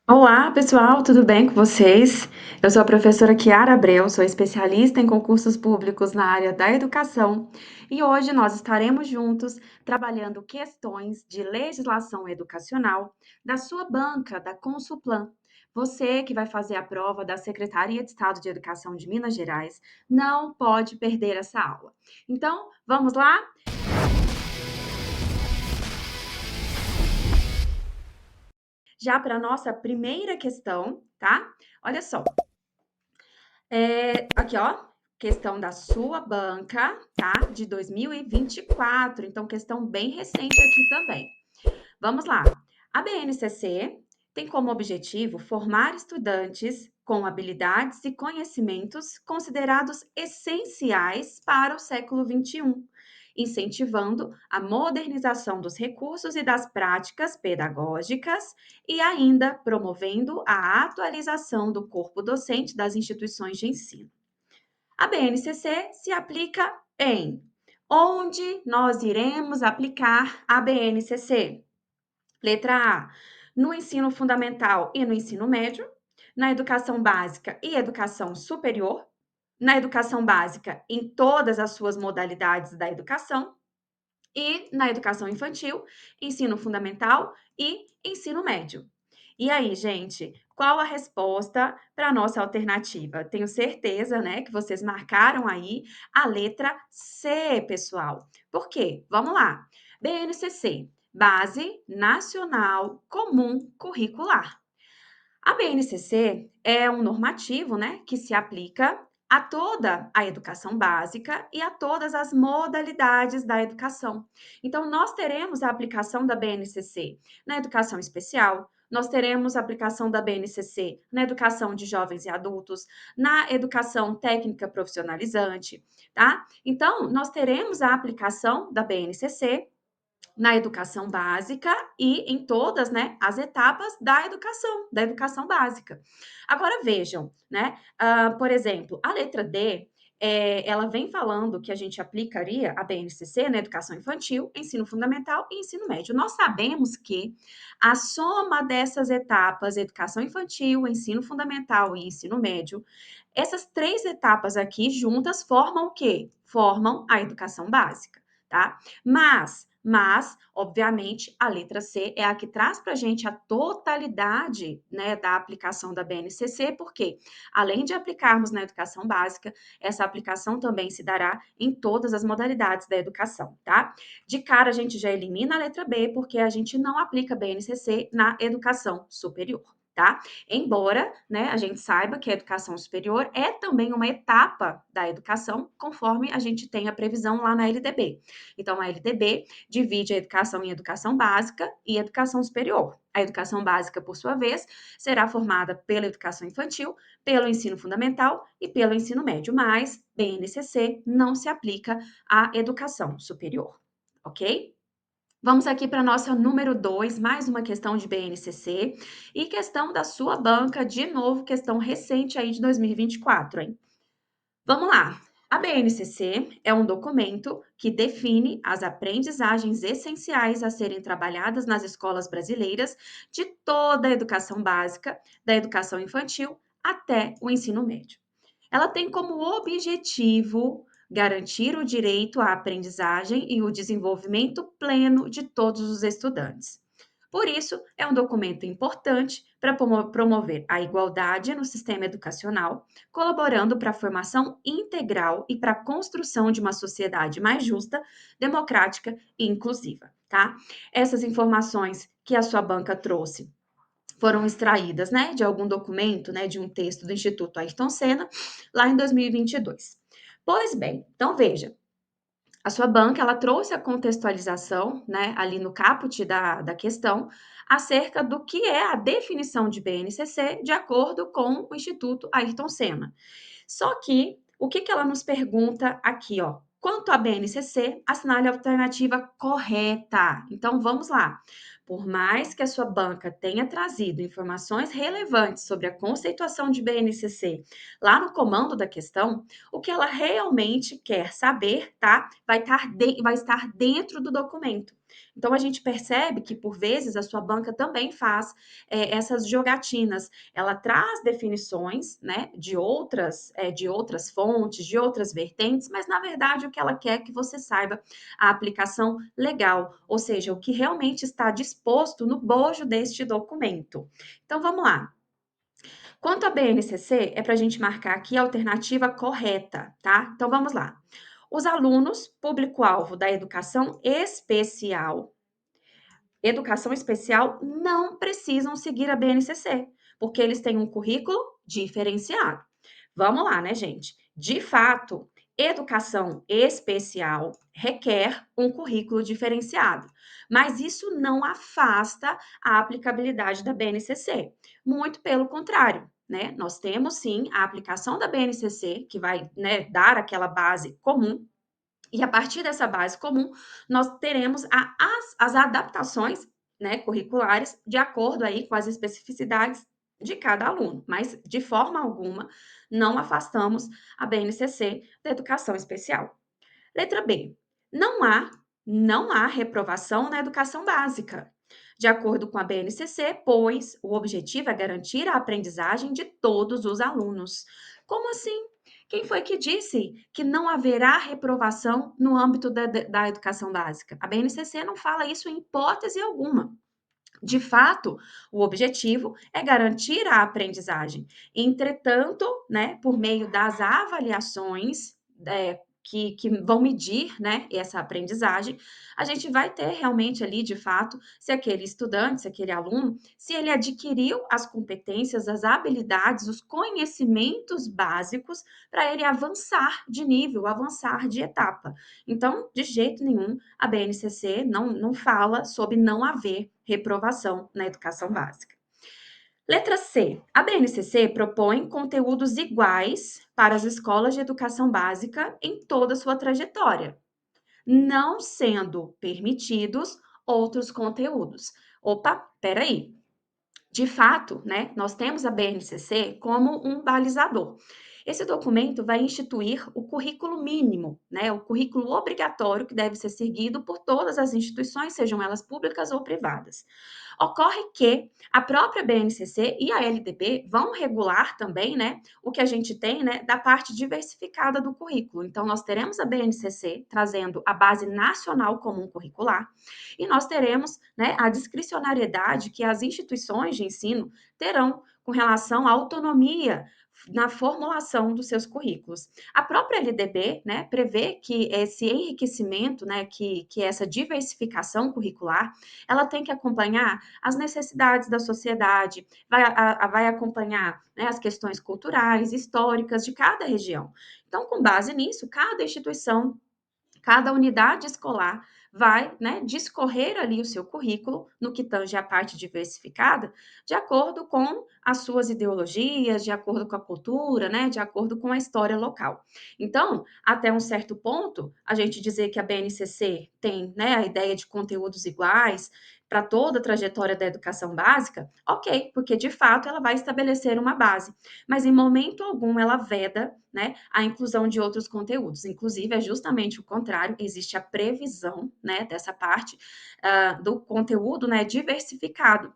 Olá, pessoal, tudo bem com vocês? Eu sou a professora Kiara Abreu, sou especialista em concursos públicos na área da educação e hoje nós estaremos juntos trabalhando questões de legislação educacional da sua banca, da Consulplan. Você que vai fazer a prova da Secretaria de Estado de Educação de Minas Gerais não pode perder essa aula. Então, vamos lá? Já para a nossa primeira questão, tá? Olha só. Aqui, ó, questão da sua banca, tá? De 2024. Então, questão bem recente aqui também. Vamos lá. A BNCC tem como objetivo formar estudantes com habilidades e conhecimentos considerados essenciais para o século XXI, incentivando a modernização dos recursos e das práticas pedagógicas e ainda promovendo a atualização do corpo docente das instituições de ensino. A BNCC se aplica em onde nós iremos aplicar a BNCC? Letra A, no ensino fundamental e no ensino médio, na educação básica e educação superior, na educação básica em todas as suas modalidades da educação e na educação infantil, ensino fundamental e ensino médio. E aí, gente, qual a resposta para a nossa alternativa? Tenho certeza, né, que vocês marcaram aí a letra C, pessoal. Por quê? Vamos lá. BNCC, Base Nacional Comum Curricular. A BNCC é um normativo, né, que se aplica a toda a educação básica e a todas as modalidades da educação. Então, nós teremos a aplicação da BNCC na educação especial, nós teremos a aplicação da BNCC na educação de jovens e adultos, na educação técnica profissionalizante, tá? Então, nós teremos a aplicação da BNCC na educação básica e em todas, né, as etapas da educação básica. Agora vejam, né, por exemplo, a letra D, ela vem falando que a gente aplicaria a BNCC na educação infantil, ensino fundamental e ensino médio. Nós sabemos que a soma dessas etapas, educação infantil, ensino fundamental e ensino médio, essas três etapas aqui juntas formam o quê? Formam a educação básica, tá? Mas, obviamente, a letra C é a que traz para a gente a totalidade, né, da aplicação da BNCC, porque, além de aplicarmos na educação básica, essa aplicação também se dará em todas as modalidades da educação, tá? De cara, a gente já elimina a letra B, porque a gente não aplica BNCC na educação superior. Tá? Embora, né, a gente saiba que a educação superior é também uma etapa da educação, conforme a gente tem a previsão lá na LDB. Então, a LDB divide a educação em educação básica e educação superior. A educação básica, por sua vez, será formada pela educação infantil, pelo ensino fundamental e pelo ensino médio, mas BNCC não se aplica à educação superior, ok? Vamos aqui para a nossa número 2, mais uma questão de BNCC e questão da sua banca, de novo, questão recente aí de 2024, hein? Vamos lá. A BNCC é um documento que define as aprendizagens essenciais a serem trabalhadas nas escolas brasileiras de toda a educação básica, da educação infantil até o ensino médio. Ela tem como objetivo garantir o direito à aprendizagem e o desenvolvimento pleno de todos os estudantes. Por isso, é um documento importante para promover a igualdade no sistema educacional, colaborando para a formação integral e para a construção de uma sociedade mais justa, democrática e inclusiva, tá? Essas informações que a sua banca trouxe foram extraídas, né, de algum documento, né, de um texto do Instituto Ayrton Senna, lá em 2022. Pois bem, então veja, a sua banca, ela trouxe a contextualização, né, ali no caput da questão, acerca do que é a definição de BNCC de acordo com o Instituto Ayrton Senna. Só que, o que ela nos pergunta aqui, ó? Quanto à BNCC, assinale a alternativa correta. Então, vamos lá. Por mais que a sua banca tenha trazido informações relevantes sobre a conceituação de BNCC lá no comando da questão, o que ela realmente quer saber, tá? Vai estar dentro do documento. Então, a gente percebe que, por vezes, a sua banca também faz essas jogatinas. Ela traz definições, né, de outras fontes, de outras vertentes, mas, na verdade, o que ela quer é que você saiba a aplicação legal, ou seja, o que realmente está disposto no bojo deste documento. Então, vamos lá. Quanto à BNCC, é para a gente marcar aqui a alternativa correta, tá? Então, vamos lá. Os alunos, público-alvo da educação especial não precisam seguir a BNCC, porque eles têm um currículo diferenciado. Vamos lá, né, gente? De fato, educação especial requer um currículo diferenciado, mas isso não afasta a aplicabilidade da BNCC. Muito pelo contrário, né? Nós temos sim a aplicação da BNCC, que vai, né, dar aquela base comum, e a partir dessa base comum, nós teremos as adaptações, né, curriculares de acordo aí com as especificidades de cada aluno, mas de forma alguma não afastamos a BNCC da educação especial. Letra B. Não há, não há reprovação na educação básica, de acordo com a BNCC, pois o objetivo é garantir a aprendizagem de todos os alunos. Como assim? Quem foi que disse que não haverá reprovação no âmbito da educação básica? A BNCC não fala isso em hipótese alguma. De fato, o objetivo é garantir a aprendizagem. Entretanto, né, por meio das avaliações que vão medir, né, essa aprendizagem, a gente vai ter realmente ali, de fato, se aquele estudante, se aquele aluno, se ele adquiriu as competências, as habilidades, os conhecimentos básicos para ele avançar de nível, avançar de etapa. Então, de jeito nenhum, a BNCC não fala sobre não haver reprovação na educação básica. Letra C. A BNCC propõe conteúdos iguais para as escolas de educação básica em toda a sua trajetória, não sendo permitidos outros conteúdos. Opa, peraí. De fato, né, nós temos a BNCC como um balizador. Esse documento vai instituir o currículo mínimo, né, o currículo obrigatório que deve ser seguido por todas as instituições, sejam elas públicas ou privadas. Ocorre que a própria BNCC e a LDB vão regular também, né, o que a gente tem, né, da parte diversificada do currículo. Então, nós teremos a BNCC trazendo a base nacional comum curricular e nós teremos, né, a discricionariedade que as instituições de ensino terão com relação à autonomia na formulação dos seus currículos. A própria LDB, né, prevê que esse enriquecimento, né, que essa diversificação curricular, ela tem que acompanhar as necessidades da sociedade, vai acompanhar, né, as questões culturais, históricas de cada região. Então, com base nisso, cada instituição, cada unidade escolar vai, né, discorrer ali o seu currículo no que tange a parte diversificada, de acordo com as suas ideologias, de acordo com a cultura, né, de acordo com a história local. Então, até um certo ponto, a gente dizer que a BNCC tem, né, a ideia de conteúdos iguais para toda a trajetória da educação básica, ok, porque de fato ela vai estabelecer uma base, mas em momento algum ela veda, né, a inclusão de outros conteúdos. Inclusive, é justamente o contrário, existe a previsão, né, dessa parte do conteúdo, né, diversificado,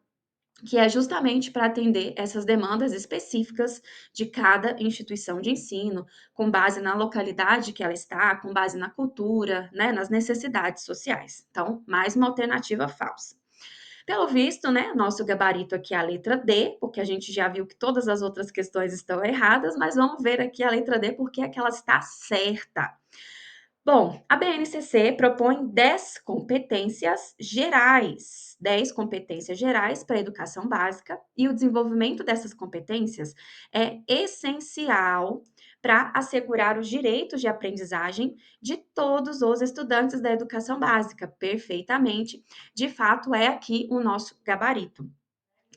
que é justamente para atender essas demandas específicas de cada instituição de ensino, com base na localidade que ela está, com base na cultura, né, nas necessidades sociais. Então, mais uma alternativa falsa. Pelo visto, né, nosso gabarito aqui é a letra D, porque a gente já viu que todas as outras questões estão erradas, mas vamos ver aqui a letra D porque é que ela está certa. Bom, a BNCC propõe 10 competências gerais, 10 competências gerais para a educação básica, e o desenvolvimento dessas competências é essencial para assegurar os direitos de aprendizagem de todos os estudantes da educação básica, perfeitamente. De fato, é aqui o nosso gabarito.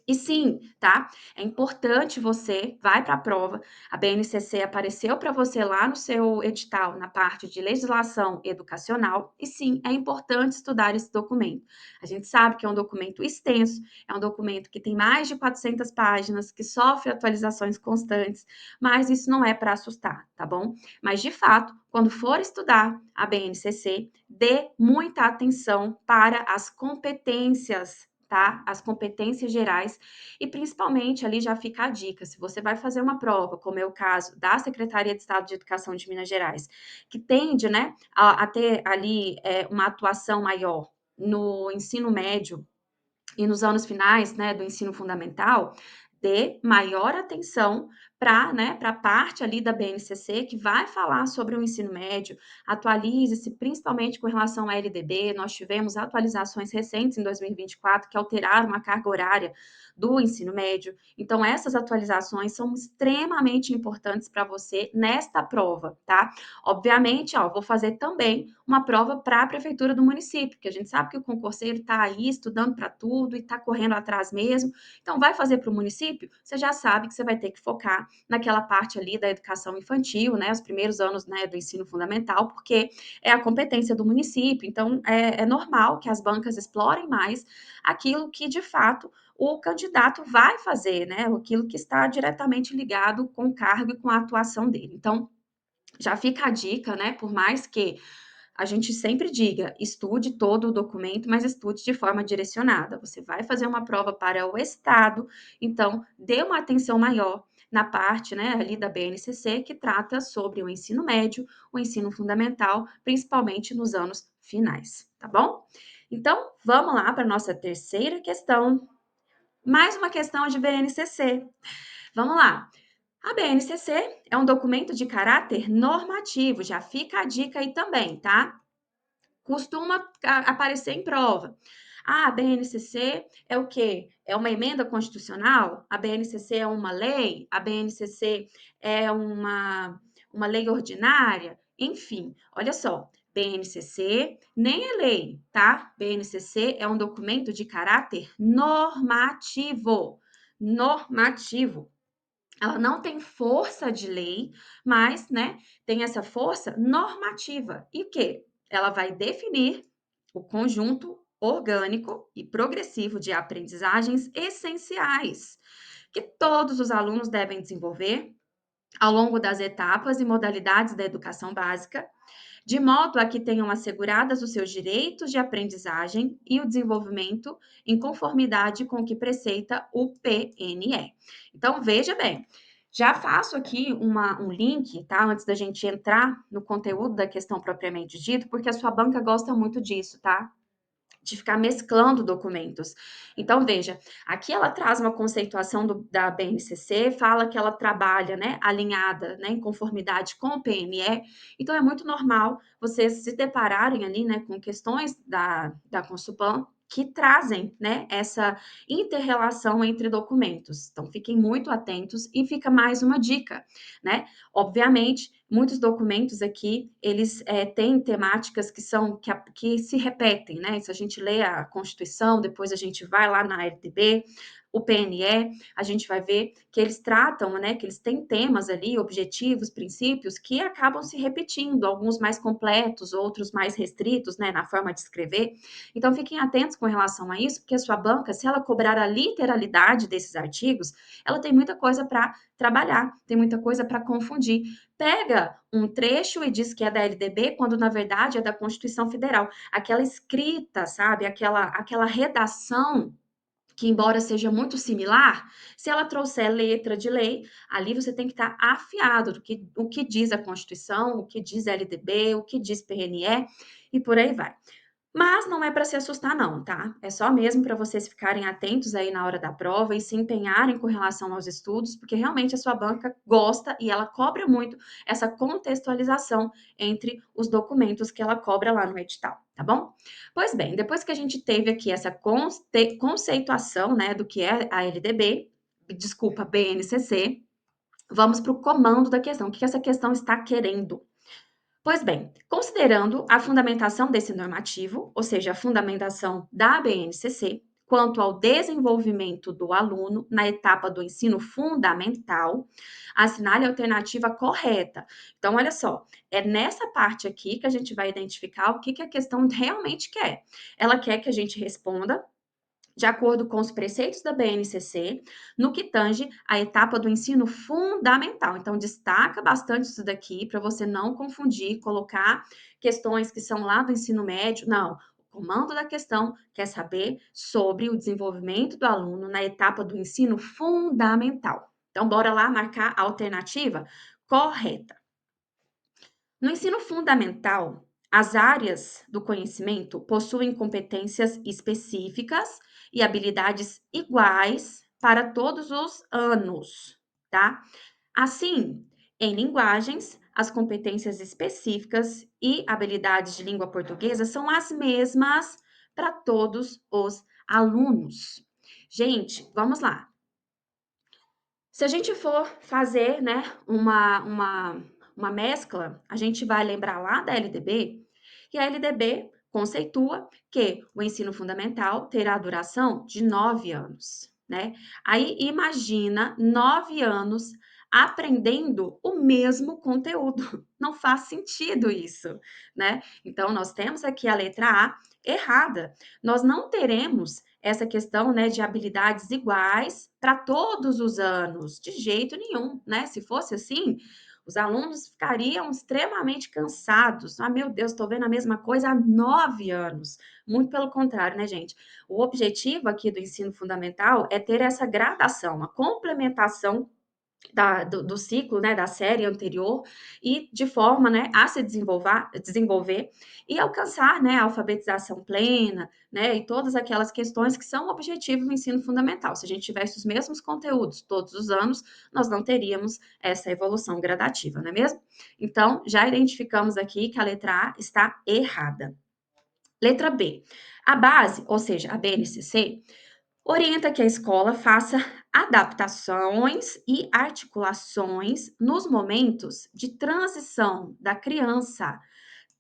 E sim, tá? É importante você vai para a prova, a BNCC apareceu para você lá no seu edital, na parte de legislação educacional, e sim, é importante estudar esse documento. A gente sabe que é um documento extenso, é um documento que tem mais de 400 páginas, que sofre atualizações constantes, mas isso não é para assustar, tá bom? Mas de fato, quando for estudar a BNCC, dê muita atenção para as competências, tá? As competências gerais e principalmente ali já fica a dica, se você vai fazer uma prova, como é o caso da Secretaria de Estado de Educação de Minas Gerais, que tende, né, a ter ali uma atuação maior no ensino médio e nos anos finais, né, do ensino fundamental, dê maior atenção para, né, para a parte ali da BNCC que vai falar sobre o ensino médio, atualize-se principalmente com relação à LDB, nós tivemos atualizações recentes em 2024 que alteraram a carga horária do ensino médio, então essas atualizações são extremamente importantes para você nesta prova, tá? Obviamente, ó, vou fazer também uma prova para a prefeitura do município, porque a gente sabe que o concurseiro está aí estudando para tudo e está correndo atrás mesmo. Então, vai fazer para o município, você já sabe que você vai ter que focar naquela parte ali da educação infantil, né, os primeiros anos, né, do ensino fundamental, porque é a competência do município. Então, é normal que as bancas explorem mais aquilo que, de fato, o candidato vai fazer, né, aquilo que está diretamente ligado com o cargo e com a atuação dele. Então, já fica a dica, né? Por mais que a gente sempre diga, estude todo o documento, mas estude de forma direcionada. Você vai fazer uma prova para o Estado, então dê uma atenção maior na parte, né, ali da BNCC, que trata sobre o ensino médio, o ensino fundamental, principalmente nos anos finais, tá bom? Então, vamos lá para a nossa terceira questão. Mais uma questão de BNCC. Vamos lá. A BNCC é um documento de caráter normativo, já fica a dica aí também, tá? Costuma aparecer em prova. Ah, a BNCC é o quê? É uma emenda constitucional? A BNCC é uma lei? A BNCC é uma lei ordinária? Enfim, olha só. BNCC nem é lei, tá? BNCC é um documento de caráter normativo. Normativo. Ela não tem força de lei, mas, né, tem essa força normativa. E o quê? Ela vai definir o conjunto orgânico e progressivo de aprendizagens essenciais que todos os alunos devem desenvolver ao longo das etapas e modalidades da educação básica, de modo a que tenham asseguradas os seus direitos de aprendizagem e o desenvolvimento em conformidade com o que preceita o PNE. Então, veja bem, já faço aqui um link, tá? Antes da gente entrar no conteúdo da questão propriamente dito, porque a sua banca gosta muito disso, tá? De ficar mesclando documentos. Então, veja, aqui ela traz uma conceituação da BNCC, fala que ela trabalha, né, alinhada, né, em conformidade com o PNE. Então, é muito normal vocês se depararem ali, né, com questões da Consulpan que trazem, né, essa interrelação entre documentos. Então, fiquem muito atentos e fica mais uma dica, né? Obviamente, muitos documentos aqui, eles têm temáticas que se repetem, né? Se a gente lê a Constituição, depois a gente vai lá na LDB, o PNE, a gente vai ver que eles tratam, né? Que eles têm temas ali, objetivos, princípios, que acabam se repetindo, alguns mais completos, outros mais restritos, né? Na forma de escrever. Então, fiquem atentos com relação a isso, porque a sua banca, se ela cobrar a literalidade desses artigos, ela tem muita coisa para trabalhar, tem muita coisa para confundir. Pega um trecho e diz que é da LDB, quando na verdade é da Constituição Federal. Aquela escrita, sabe? Aquela redação que, embora seja muito similar, se ela trouxer letra de lei, ali você tem que estar afiado do que o que diz a Constituição, o que diz a LDB, o que diz PNE e por aí vai. Mas não é para se assustar não, tá? É só mesmo para vocês ficarem atentos aí na hora da prova e se empenharem com relação aos estudos, porque realmente a sua banca gosta e ela cobra muito essa contextualização entre os documentos que ela cobra lá no edital, tá bom? Pois bem, depois que a gente teve aqui essa conceituação, né, do que é a LDB, desculpa, BNCC, vamos para o comando da questão. O que essa questão está querendo? Pois bem, considerando a fundamentação desse normativo, ou seja, a fundamentação da BNCC, quanto ao desenvolvimento do aluno na etapa do ensino fundamental, assinale a alternativa correta. Então, olha só, é nessa parte aqui que a gente vai identificar o que, que a questão realmente quer. Ela quer que a gente responda de acordo com os preceitos da BNCC, no que tange a etapa do ensino fundamental. Então, destaca bastante isso daqui para você não confundir, colocar questões que são lá do ensino médio. Não, o comando da questão quer saber sobre o desenvolvimento do aluno na etapa do ensino fundamental. Então, bora lá marcar a alternativa correta. No ensino fundamental, as áreas do conhecimento possuem competências específicas e habilidades iguais para todos os anos, tá? Assim, em linguagens, as competências específicas e habilidades de língua portuguesa são as mesmas para todos os alunos. Gente, vamos lá. Se a gente for fazer, né, uma mescla, a gente vai lembrar lá da LDB, e a LDB conceitua que o ensino fundamental terá duração de 9 anos, né? Aí imagina 9 anos aprendendo o mesmo conteúdo. Não faz sentido isso, né? Então, nós temos aqui a letra A errada. Nós não teremos essa questão, né, de habilidades iguais para todos os anos, de jeito nenhum, né? Se fosse assim, os alunos ficariam extremamente cansados. Ah, meu Deus, estou vendo a mesma coisa há 9 anos. Muito pelo contrário, né, gente? O objetivo aqui do ensino fundamental é ter essa gradação, a complementação do ciclo, né, da série anterior, e de forma, né, a se desenvolver e alcançar, né, a alfabetização plena, né, e todas aquelas questões que são o objetivo do ensino fundamental. Se a gente tivesse os mesmos conteúdos todos os anos, nós não teríamos essa evolução gradativa, não é mesmo? Então, já identificamos aqui que a letra A está errada. Letra B. A base, ou seja, a BNCC, orienta que a escola faça adaptações e articulações nos momentos de transição da criança,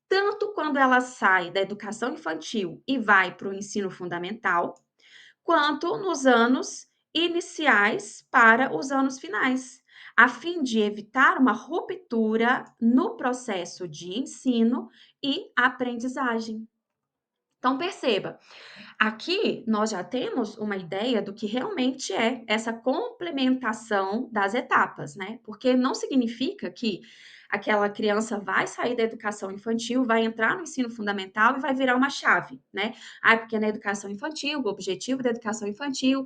tanto quando ela sai da educação infantil e vai para o ensino fundamental, quanto nos anos iniciais para os anos finais, a fim de evitar uma ruptura no processo de ensino e aprendizagem. Então, perceba, aqui nós já temos uma ideia do que realmente é essa complementação das etapas, né? Porque não significa que aquela criança vai sair da educação infantil, vai entrar no ensino fundamental e vai virar uma chave, né? Ah, porque na educação infantil, o objetivo da educação infantil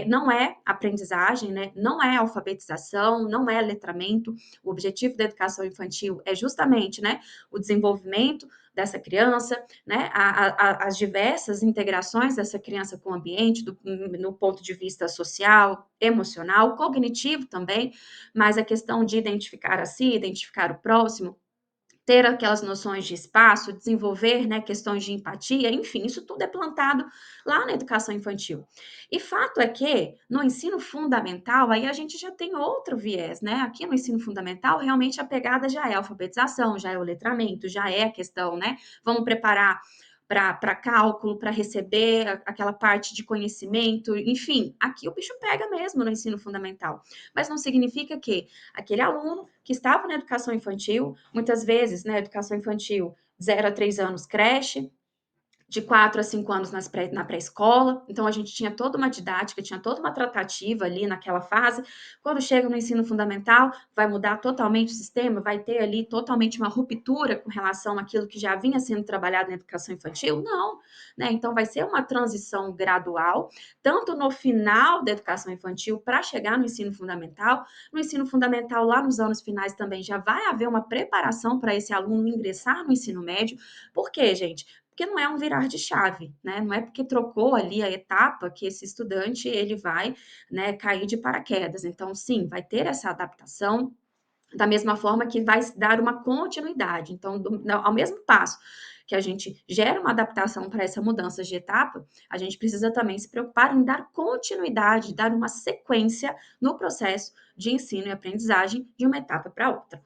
não é aprendizagem, né? Não é alfabetização, não é letramento. O objetivo da educação infantil é justamente, né, o desenvolvimento dessa criança, né, as diversas integrações dessa criança com o ambiente, no ponto de vista social, emocional, cognitivo também, mas a questão de identificar a si, identificar o próximo, ter aquelas noções de espaço, desenvolver, né, questões de empatia, enfim, isso tudo é plantado lá na educação infantil. E fato é que no ensino fundamental, aí a gente já tem outro viés, né? Aqui no ensino fundamental, realmente a pegada já é a alfabetização, já é o letramento, já é a questão, né? Vamos preparar para cálculo, para receber aquela parte de conhecimento, enfim, aqui o bicho pega mesmo no ensino fundamental. Mas não significa que aquele aluno que estava na educação infantil, muitas vezes, né, educação infantil, 0 a 3 anos, creche, de 4 a 5 anos na pré-escola. Então, a gente tinha toda uma didática, tinha toda uma tratativa ali naquela fase. Quando chega no ensino fundamental, vai mudar totalmente o sistema, vai ter ali totalmente uma ruptura com relação àquilo que já vinha sendo trabalhado na educação infantil? Não, né? Então, vai ser uma transição gradual, tanto no final da educação infantil para chegar no ensino fundamental. No ensino fundamental, lá nos anos finais também já vai haver uma preparação para esse aluno ingressar no ensino médio. Por quê, gente? Porque não é um virar de chave, né? Não é porque trocou ali a etapa que esse estudante ele vai, né, cair de paraquedas. Então, sim, vai ter essa adaptação da mesma forma que vai dar uma continuidade. Então, ao mesmo passo que a gente gera uma adaptação para essa mudança de etapa, a gente precisa também se preocupar em dar continuidade, dar uma sequência no processo de ensino e aprendizagem de uma etapa para outra.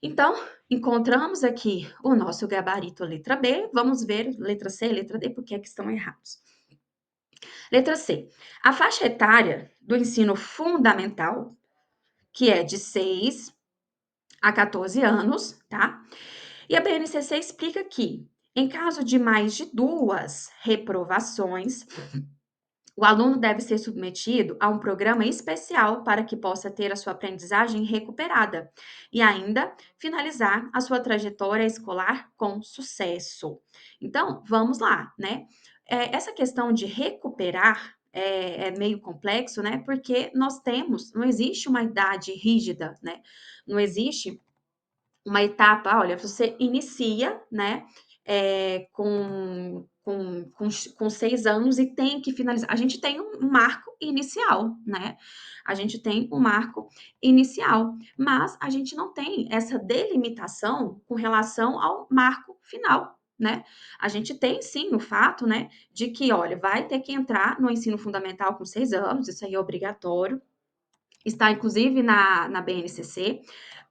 Então, encontramos aqui o nosso gabarito letra B, vamos ver letra C e letra D, porque é que estão errados. Letra C. A faixa etária do ensino fundamental, que é de 6 a 14 anos, tá? E a BNCC explica que, em caso de mais de duas reprovações, o aluno deve ser submetido a um programa especial para que possa ter a sua aprendizagem recuperada e ainda finalizar a sua trajetória escolar com sucesso. Então, vamos lá, né? Essa questão de recuperar é meio complexo, né? Porque nós temos, não existe uma idade rígida, né? Não existe uma etapa, olha, você inicia, né, com 6 anos e tem que finalizar. A gente tem um marco inicial, né? A gente tem um marco inicial, mas a gente não tem essa delimitação com relação ao marco final. Né? A gente tem sim o fato, né, de que, olha, vai ter que entrar no ensino fundamental com 6 anos, isso aí é obrigatório, está inclusive na BNCC,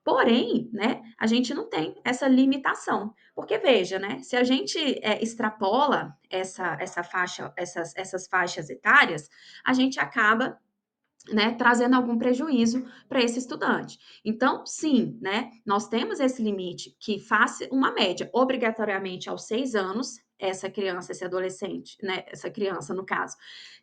porém, né, a gente não tem essa limitação, porque veja, né, se a gente extrapola essa faixa, essas faixas etárias, a gente acaba, né, trazendo algum prejuízo para esse estudante. Então, sim, né, nós temos esse limite que faça uma média, obrigatoriamente aos 6 anos, essa criança, esse adolescente, né, essa criança, no caso,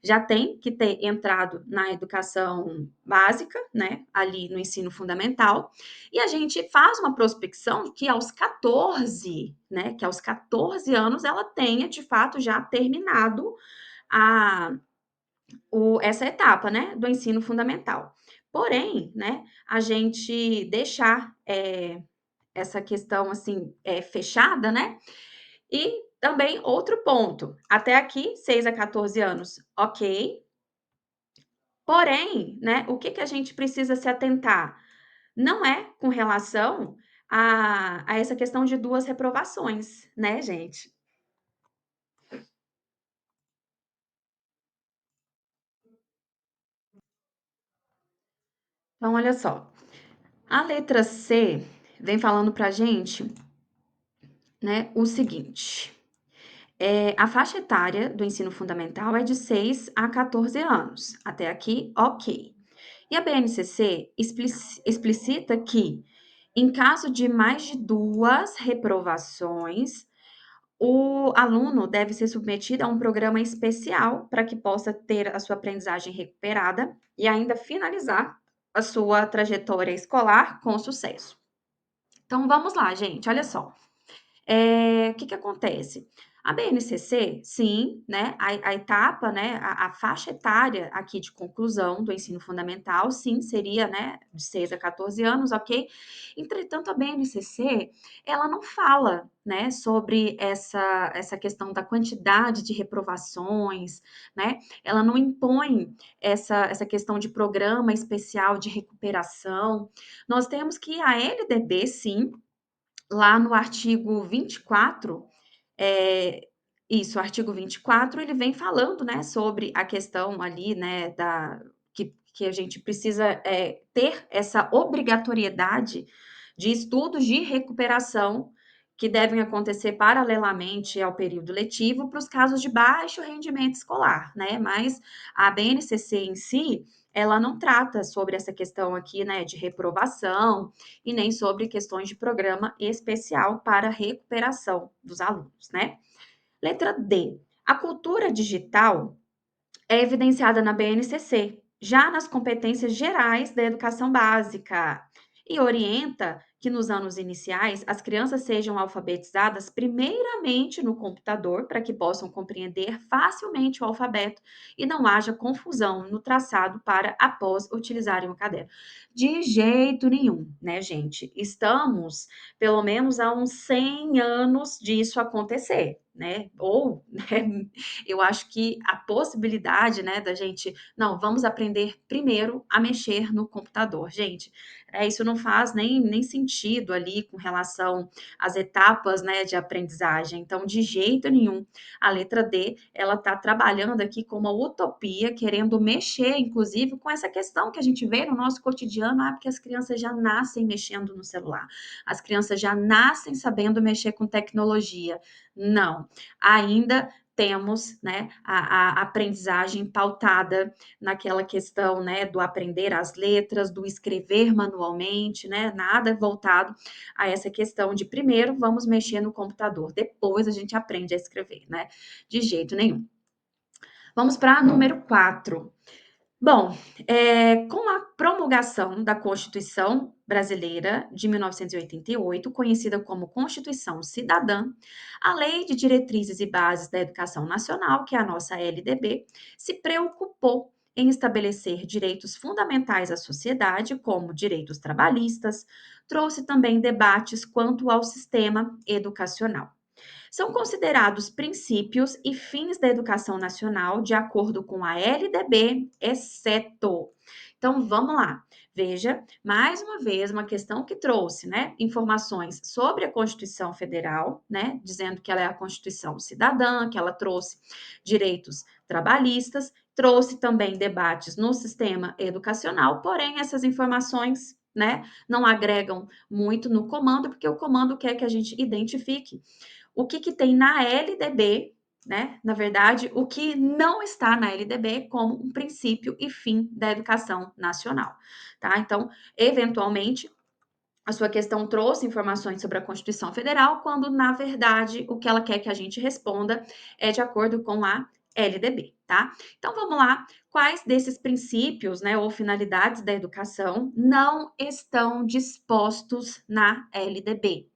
já tem que ter entrado na educação básica, né, ali no ensino fundamental, e a gente faz uma prospecção que aos 14, né, que aos 14 anos ela tenha, de fato, já terminado a essa etapa, né, do ensino fundamental. Porém, né, a gente deixar essa questão assim fechada, né? E também outro ponto, até aqui 6 a 14 anos, ok. Porém, né, o que que a gente precisa se atentar? Não é com relação a essa questão de duas reprovações, né, gente? Então, olha só, a letra C vem falando pra gente, né, o seguinte. A faixa etária do ensino fundamental é de 6 a 14 anos. Até aqui, ok. E a BNCC explicita que, em caso de mais de duas reprovações, o aluno deve ser submetido a um programa especial para que possa ter a sua aprendizagem recuperada e ainda finalizar a sua trajetória escolar com sucesso. Então, vamos lá, gente, olha só. O que que acontece? A BNCC, sim, né, a etapa, né, a faixa etária aqui de conclusão do ensino fundamental, sim, seria, né, de 6 a 14 anos, ok? Entretanto, a BNCC, ela não fala, né, sobre essa questão da quantidade de reprovações, né? Ela não impõe essa questão de programa especial de recuperação. Nós temos que a LDB, sim, lá no artigo 24, é, isso, o artigo 24, ele vem falando, né, sobre a questão ali, né, que a gente precisa ter essa obrigatoriedade de estudos de recuperação que devem acontecer paralelamente ao período letivo para os casos de baixo rendimento escolar, né? Mas a BNCC em si, ela não trata sobre essa questão aqui, né, de reprovação e nem sobre questões de programa especial para recuperação dos alunos, né? Letra D. A cultura digital é evidenciada na BNCC, já nas competências gerais da educação básica, e orienta que nos anos iniciais as crianças sejam alfabetizadas primeiramente no computador para que possam compreender facilmente o alfabeto e não haja confusão no traçado para após utilizarem o caderno. De jeito nenhum, né, gente? Estamos pelo menos há uns 100 anos disso acontecer, né? Ou, né, eu acho que a possibilidade, né, da gente, não, vamos aprender primeiro a mexer no computador. Gente, isso não faz nem sentido ali com relação às etapas, né, de aprendizagem. Então, de jeito nenhum, a letra D, ela está trabalhando aqui com uma utopia, querendo mexer, inclusive, com essa questão que a gente vê no nosso cotidiano, porque as crianças já nascem mexendo no celular, as crianças já nascem sabendo mexer com tecnologia. Não, ainda temos, né, a aprendizagem pautada naquela questão, né, do aprender as letras, do escrever manualmente, né, nada voltado a essa questão de primeiro vamos mexer no computador, depois a gente aprende a escrever, né, de jeito nenhum. Vamos para número 4. Bom, com a promulgação da Constituição Brasileira de 1988, conhecida como Constituição Cidadã, a Lei de Diretrizes e Bases da Educação Nacional, que é a nossa LDB, se preocupou em estabelecer direitos fundamentais à sociedade, como direitos trabalhistas, trouxe também debates quanto ao sistema educacional. São considerados princípios e fins da educação nacional de acordo com a LDB, exceto. Então, vamos lá. Veja, mais uma vez, uma questão que trouxe, né, informações sobre a Constituição Federal, né, dizendo que ela é a Constituição cidadã, que ela trouxe direitos trabalhistas, trouxe também debates no sistema educacional, porém, essas informações, né, não agregam muito no comando, porque o comando quer que a gente identifique o que tem na LDB, né? Na verdade, o que não está na LDB como um princípio e fim da educação nacional, tá? Então, eventualmente, a sua questão trouxe informações sobre a Constituição Federal, quando, na verdade, o que ela quer que a gente responda é de acordo com a LDB, tá? Então, vamos lá. Quais desses princípios, né, ou finalidades da educação não estão dispostos na LDB?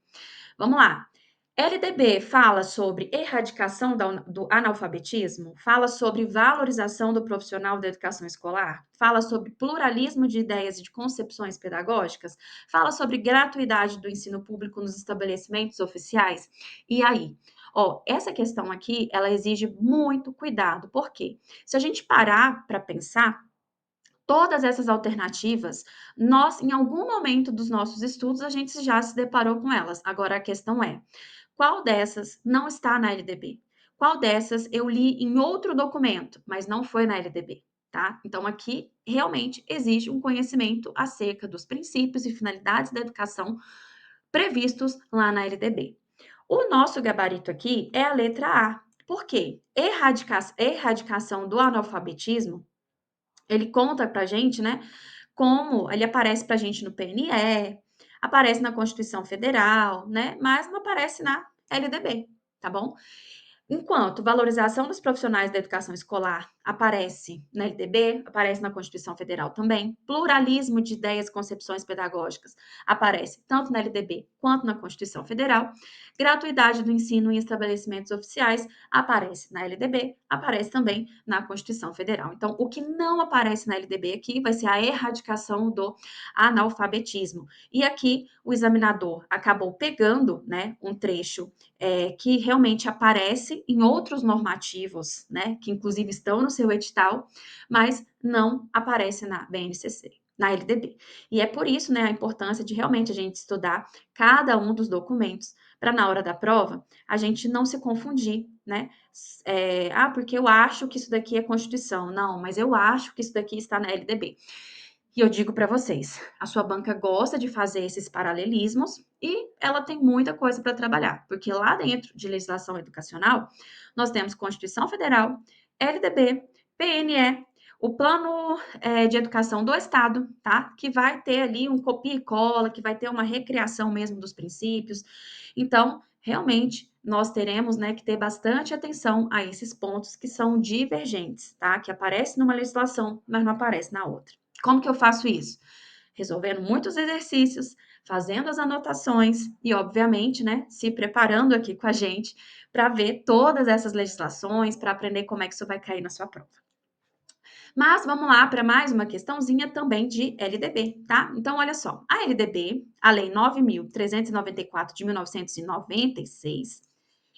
Vamos lá. LDB fala sobre erradicação do analfabetismo, fala sobre valorização do profissional da educação escolar, fala sobre pluralismo de ideias e de concepções pedagógicas, fala sobre gratuidade do ensino público nos estabelecimentos oficiais. E aí? Ó, essa questão aqui, ela exige muito cuidado. Por quê? Se a gente parar para pensar, todas essas alternativas, nós, em algum momento dos nossos estudos, a gente já se deparou com elas. Agora, a questão é, qual dessas não está na LDB? Qual dessas eu li em outro documento, mas não foi na LDB, tá? Então, aqui realmente existe um conhecimento acerca dos princípios e finalidades da educação previstos lá na LDB. O nosso gabarito aqui é a letra A. Por quê? Erradicação do analfabetismo, ele conta pra gente, né, como ele aparece pra gente no PNE, aparece na Constituição Federal, né, mas não aparece na LDB, tá bom? Enquanto valorização dos profissionais da educação escolar aparece na LDB, aparece na Constituição Federal também, pluralismo de ideias e concepções pedagógicas aparece tanto na LDB quanto na Constituição Federal, gratuidade do ensino em estabelecimentos oficiais aparece na LDB, aparece também na Constituição Federal. Então, o que não aparece na LDB aqui vai ser a erradicação do analfabetismo. E aqui o examinador acabou pegando, né, um trecho que realmente aparece em outros normativos, né, que inclusive estão no seu edital, mas não aparece na BNCC, na LDB. E é por isso, né, a importância de realmente a gente estudar cada um dos documentos, para na hora da prova a gente não se confundir, né? Porque eu acho que isso daqui é Constituição. Não, mas eu acho que isso daqui está na LDB. E eu digo para vocês, a sua banca gosta de fazer esses paralelismos e ela tem muita coisa para trabalhar, porque lá dentro de legislação educacional, nós temos Constituição Federal, LDB, PNE, o Plano de Educação do Estado, tá? Que vai ter ali um copia e cola, que vai ter uma recriação mesmo dos princípios. Então, realmente, nós teremos, né, que ter bastante atenção a esses pontos que são divergentes, tá? Que aparecem numa legislação, mas não aparece na outra. Como que eu faço isso? Resolvendo muitos exercícios, fazendo as anotações e, obviamente, né, se preparando aqui com a gente para ver todas essas legislações, para aprender como é que isso vai cair na sua prova. Mas vamos lá para mais uma questãozinha também de LDB, tá? Então, olha só, a LDB, a Lei 9.394 de 1996,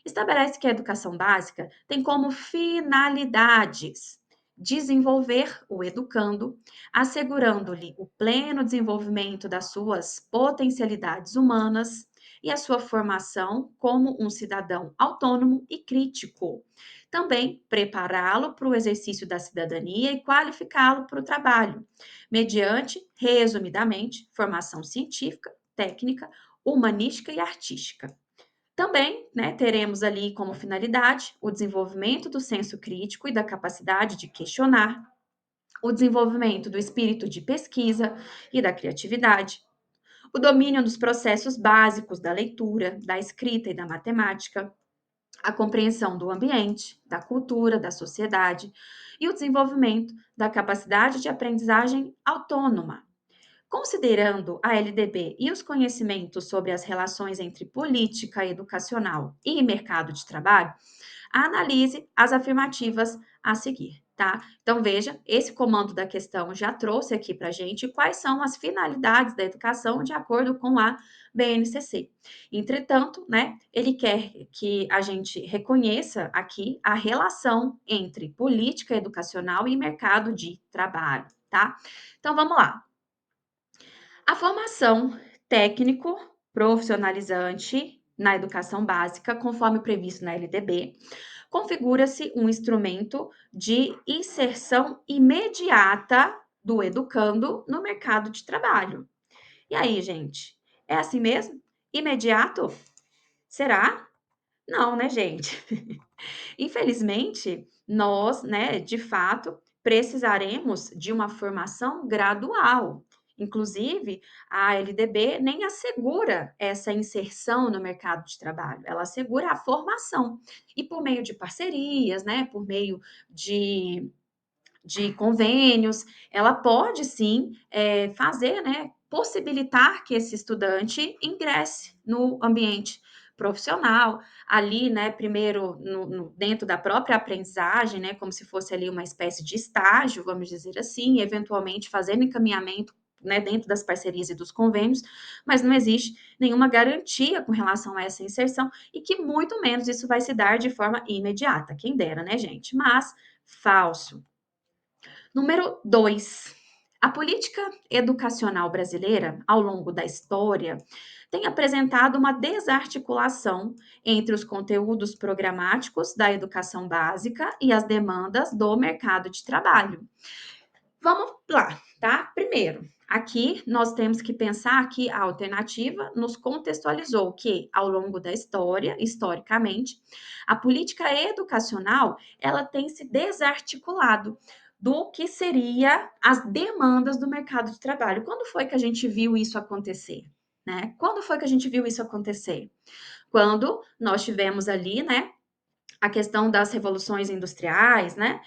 estabelece que a educação básica tem como finalidades desenvolver o educando, assegurando-lhe o pleno desenvolvimento das suas potencialidades humanas e a sua formação como um cidadão autônomo e crítico. Também prepará-lo para o exercício da cidadania e qualificá-lo para o trabalho, mediante, resumidamente, formação científica, técnica, humanística e artística. Também, né, teremos ali como finalidade o desenvolvimento do senso crítico e da capacidade de questionar, o desenvolvimento do espírito de pesquisa e da criatividade, o domínio dos processos básicos da leitura, da escrita e da matemática, a compreensão do ambiente, da cultura, da sociedade e o desenvolvimento da capacidade de aprendizagem autônoma. Considerando a LDB e os conhecimentos sobre as relações entre política educacional e mercado de trabalho, analise as afirmativas a seguir, tá? Então, veja, esse comando da questão já trouxe aqui para a gente quais são as finalidades da educação de acordo com a BNCC. Entretanto, né, ele quer que a gente reconheça aqui a relação entre política educacional e mercado de trabalho, tá? Então, vamos lá. A formação técnico profissionalizante na educação básica, conforme previsto na LDB, configura-se um instrumento de inserção imediata do educando no mercado de trabalho. E aí, gente? É assim mesmo? Imediato? Será? Não, né, gente? Infelizmente, nós, né, de fato, precisaremos de uma formação gradual. Inclusive, a LDB nem assegura essa inserção no mercado de trabalho, ela assegura a formação. E por meio de parcerias, né, por meio de convênios, ela pode sim fazer, né, possibilitar que esse estudante ingresse no ambiente profissional, ali, né, primeiro dentro da própria aprendizagem, né, como se fosse ali uma espécie de estágio, vamos dizer assim, eventualmente fazendo encaminhamento, né, dentro das parcerias e dos convênios, mas não existe nenhuma garantia com relação a essa inserção e que muito menos isso vai se dar de forma imediata, quem dera, né, gente? Mas falso. Número 2. A política educacional brasileira, ao longo da história, tem apresentado uma desarticulação entre os conteúdos programáticos da educação básica e as demandas do mercado de trabalho. Vamos lá, tá? Primeiro, aqui nós temos que pensar que a alternativa nos contextualizou que, ao longo da história, historicamente, a política educacional ela tem se desarticulado do que seria as demandas do mercado de trabalho. Quando foi que a gente viu isso acontecer? Né? Quando foi que a gente viu isso acontecer? Quando nós tivemos ali, né, a questão das revoluções industriais, né,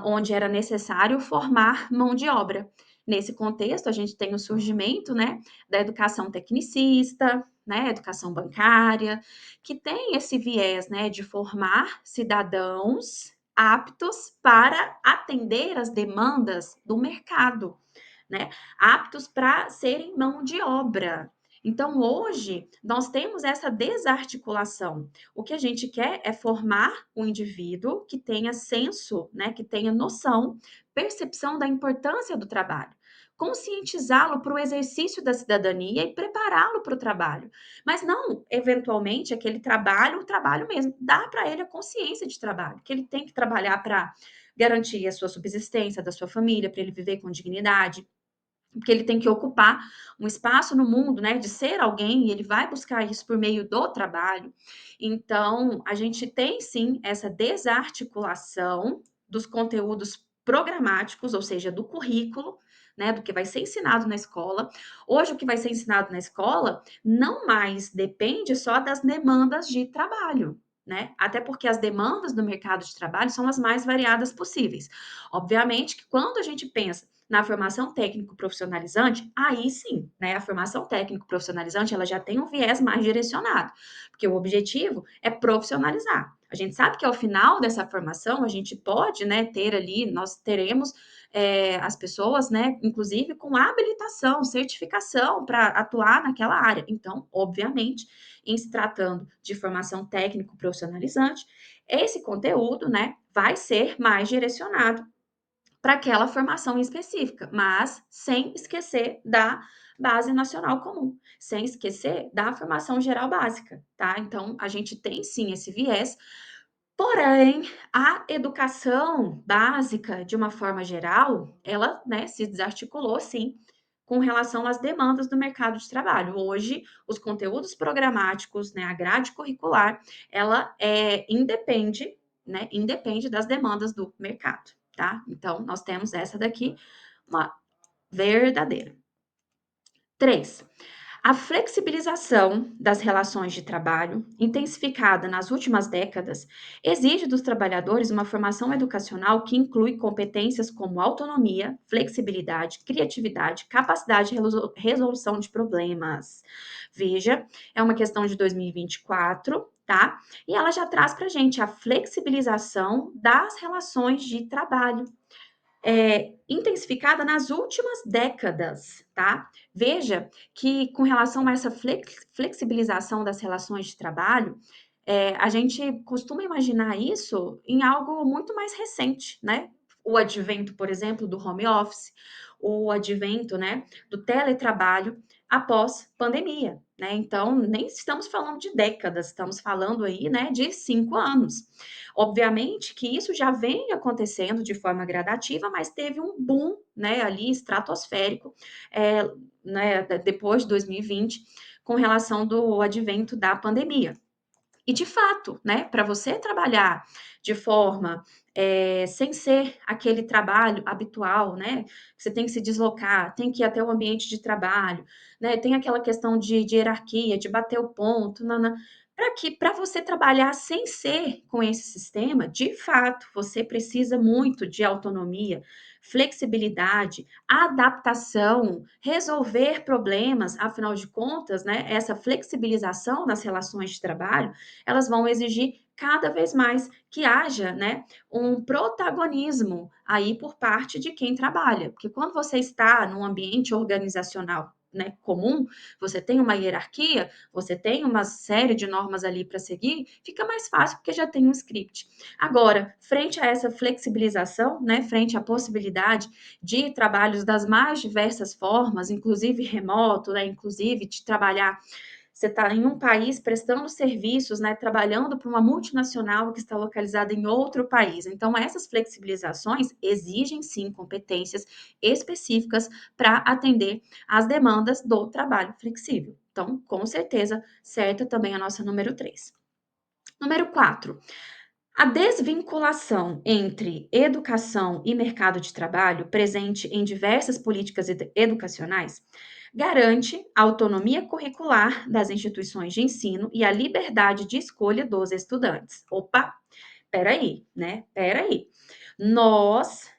onde era necessário formar mão de obra. Nesse contexto, a gente tem o surgimento, né, da educação tecnicista, né, educação bancária, que tem esse viés, né, de formar cidadãos aptos para atender as demandas do mercado, né, aptos para serem mão de obra. Então, hoje, nós temos essa desarticulação. O que a gente quer é formar um indivíduo que tenha senso, né, que tenha noção, percepção da importância do trabalho, conscientizá-lo para o exercício da cidadania e prepará-lo para o trabalho. Mas não, eventualmente, aquele trabalho, o trabalho mesmo, dá para ele a consciência de trabalho, que ele tem que trabalhar para garantir a sua subsistência, da sua família, para ele viver com dignidade, porque ele tem que ocupar um espaço no mundo, né, de ser alguém, e ele vai buscar isso por meio do trabalho. Então, a gente tem sim essa desarticulação dos conteúdos programáticos, ou seja, do currículo, né, do que vai ser ensinado na escola. Hoje, o que vai ser ensinado na escola não mais depende só das demandas de trabalho. Né? Até porque as demandas do mercado de trabalho são as mais variadas possíveis. Obviamente que quando a gente pensa na formação técnico profissionalizante, aí sim, né, a formação técnico profissionalizante, ela já tem um viés mais direcionado, porque o objetivo é profissionalizar. A gente sabe que ao final dessa formação, a gente pode, né, ter ali, nós teremos as pessoas, né, inclusive com habilitação, certificação para atuar naquela área. Então, obviamente, em se tratando de formação técnico profissionalizante, esse conteúdo, né, vai ser mais direcionado para aquela formação específica, mas sem esquecer da base nacional comum, sem esquecer da formação geral básica, tá? Então, a gente tem sim esse viés, porém, a educação básica, de uma forma geral, ela, né, se desarticulou sim com relação às demandas do mercado de trabalho. Hoje, os conteúdos programáticos, né, a grade curricular, ela independe, né, independe das demandas do mercado, tá? Então, nós temos essa daqui, uma verdadeira. 3. A flexibilização das relações de trabalho, intensificada nas últimas décadas, exige dos trabalhadores uma formação educacional que inclui competências como autonomia, flexibilidade, criatividade, capacidade de resolução de problemas. Veja, é uma questão de 2024, tá? E ela já traz para a gente a flexibilização das relações de trabalho intensificada nas últimas décadas, tá? Veja que com relação a essa flexibilização das relações de trabalho, a gente costuma imaginar isso em algo muito mais recente, né? O advento, por exemplo, do home office, o advento, né, do teletrabalho após pandemia, né? Então, nem estamos falando de décadas, estamos falando aí, né, de 5 anos. Obviamente que isso já vem acontecendo de forma gradativa, mas teve um boom, né, ali estratosférico, né, depois de 2020, com relação do advento da pandemia. E de fato, né, para você trabalhar de forma sem ser aquele trabalho habitual, né? Você tem que se deslocar, tem que ir até o ambiente de trabalho, né? Tem aquela questão de hierarquia, de bater o ponto, para você trabalhar sem ser com esse sistema, de fato, você precisa muito de autonomia, flexibilidade, adaptação, resolver problemas, afinal de contas, né? Essa flexibilização nas relações de trabalho elas vão exigir cada vez mais que haja, né, um protagonismo aí por parte de quem trabalha. Porque quando você está num ambiente organizacional, né, comum, você tem uma hierarquia, você tem uma série de normas ali para seguir, fica mais fácil porque já tem um script. Agora, frente a essa flexibilização, né, frente à possibilidade de trabalhos das mais diversas formas, inclusive remoto, né, inclusive de trabalhar você está em um país prestando serviços, né, trabalhando para uma multinacional que está localizada em outro país. Então, essas flexibilizações exigem, sim, competências específicas para atender às demandas do trabalho flexível. Então, com certeza, certa também a nossa número 3. Número 4. A desvinculação entre educação e mercado de trabalho, presente em diversas políticas educacionais, garante a autonomia curricular das instituições de ensino e a liberdade de escolha dos estudantes. Opa, peraí, né? Peraí. Nós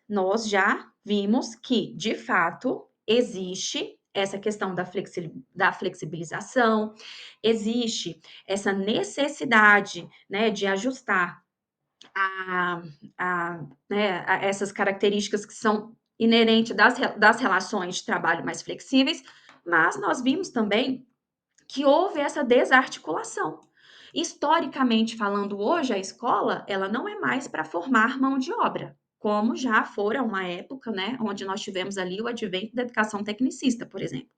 já vimos que, de fato, existe essa questão da flexibilização, existe essa necessidade, né, de ajustar a, né, a essas características que são inerentes das relações de trabalho mais flexíveis, mas nós vimos também que houve essa desarticulação. Historicamente falando, hoje a escola ela não é mais para formar mão de obra, como já fora uma época, né, onde nós tivemos ali o advento da educação tecnicista, por exemplo.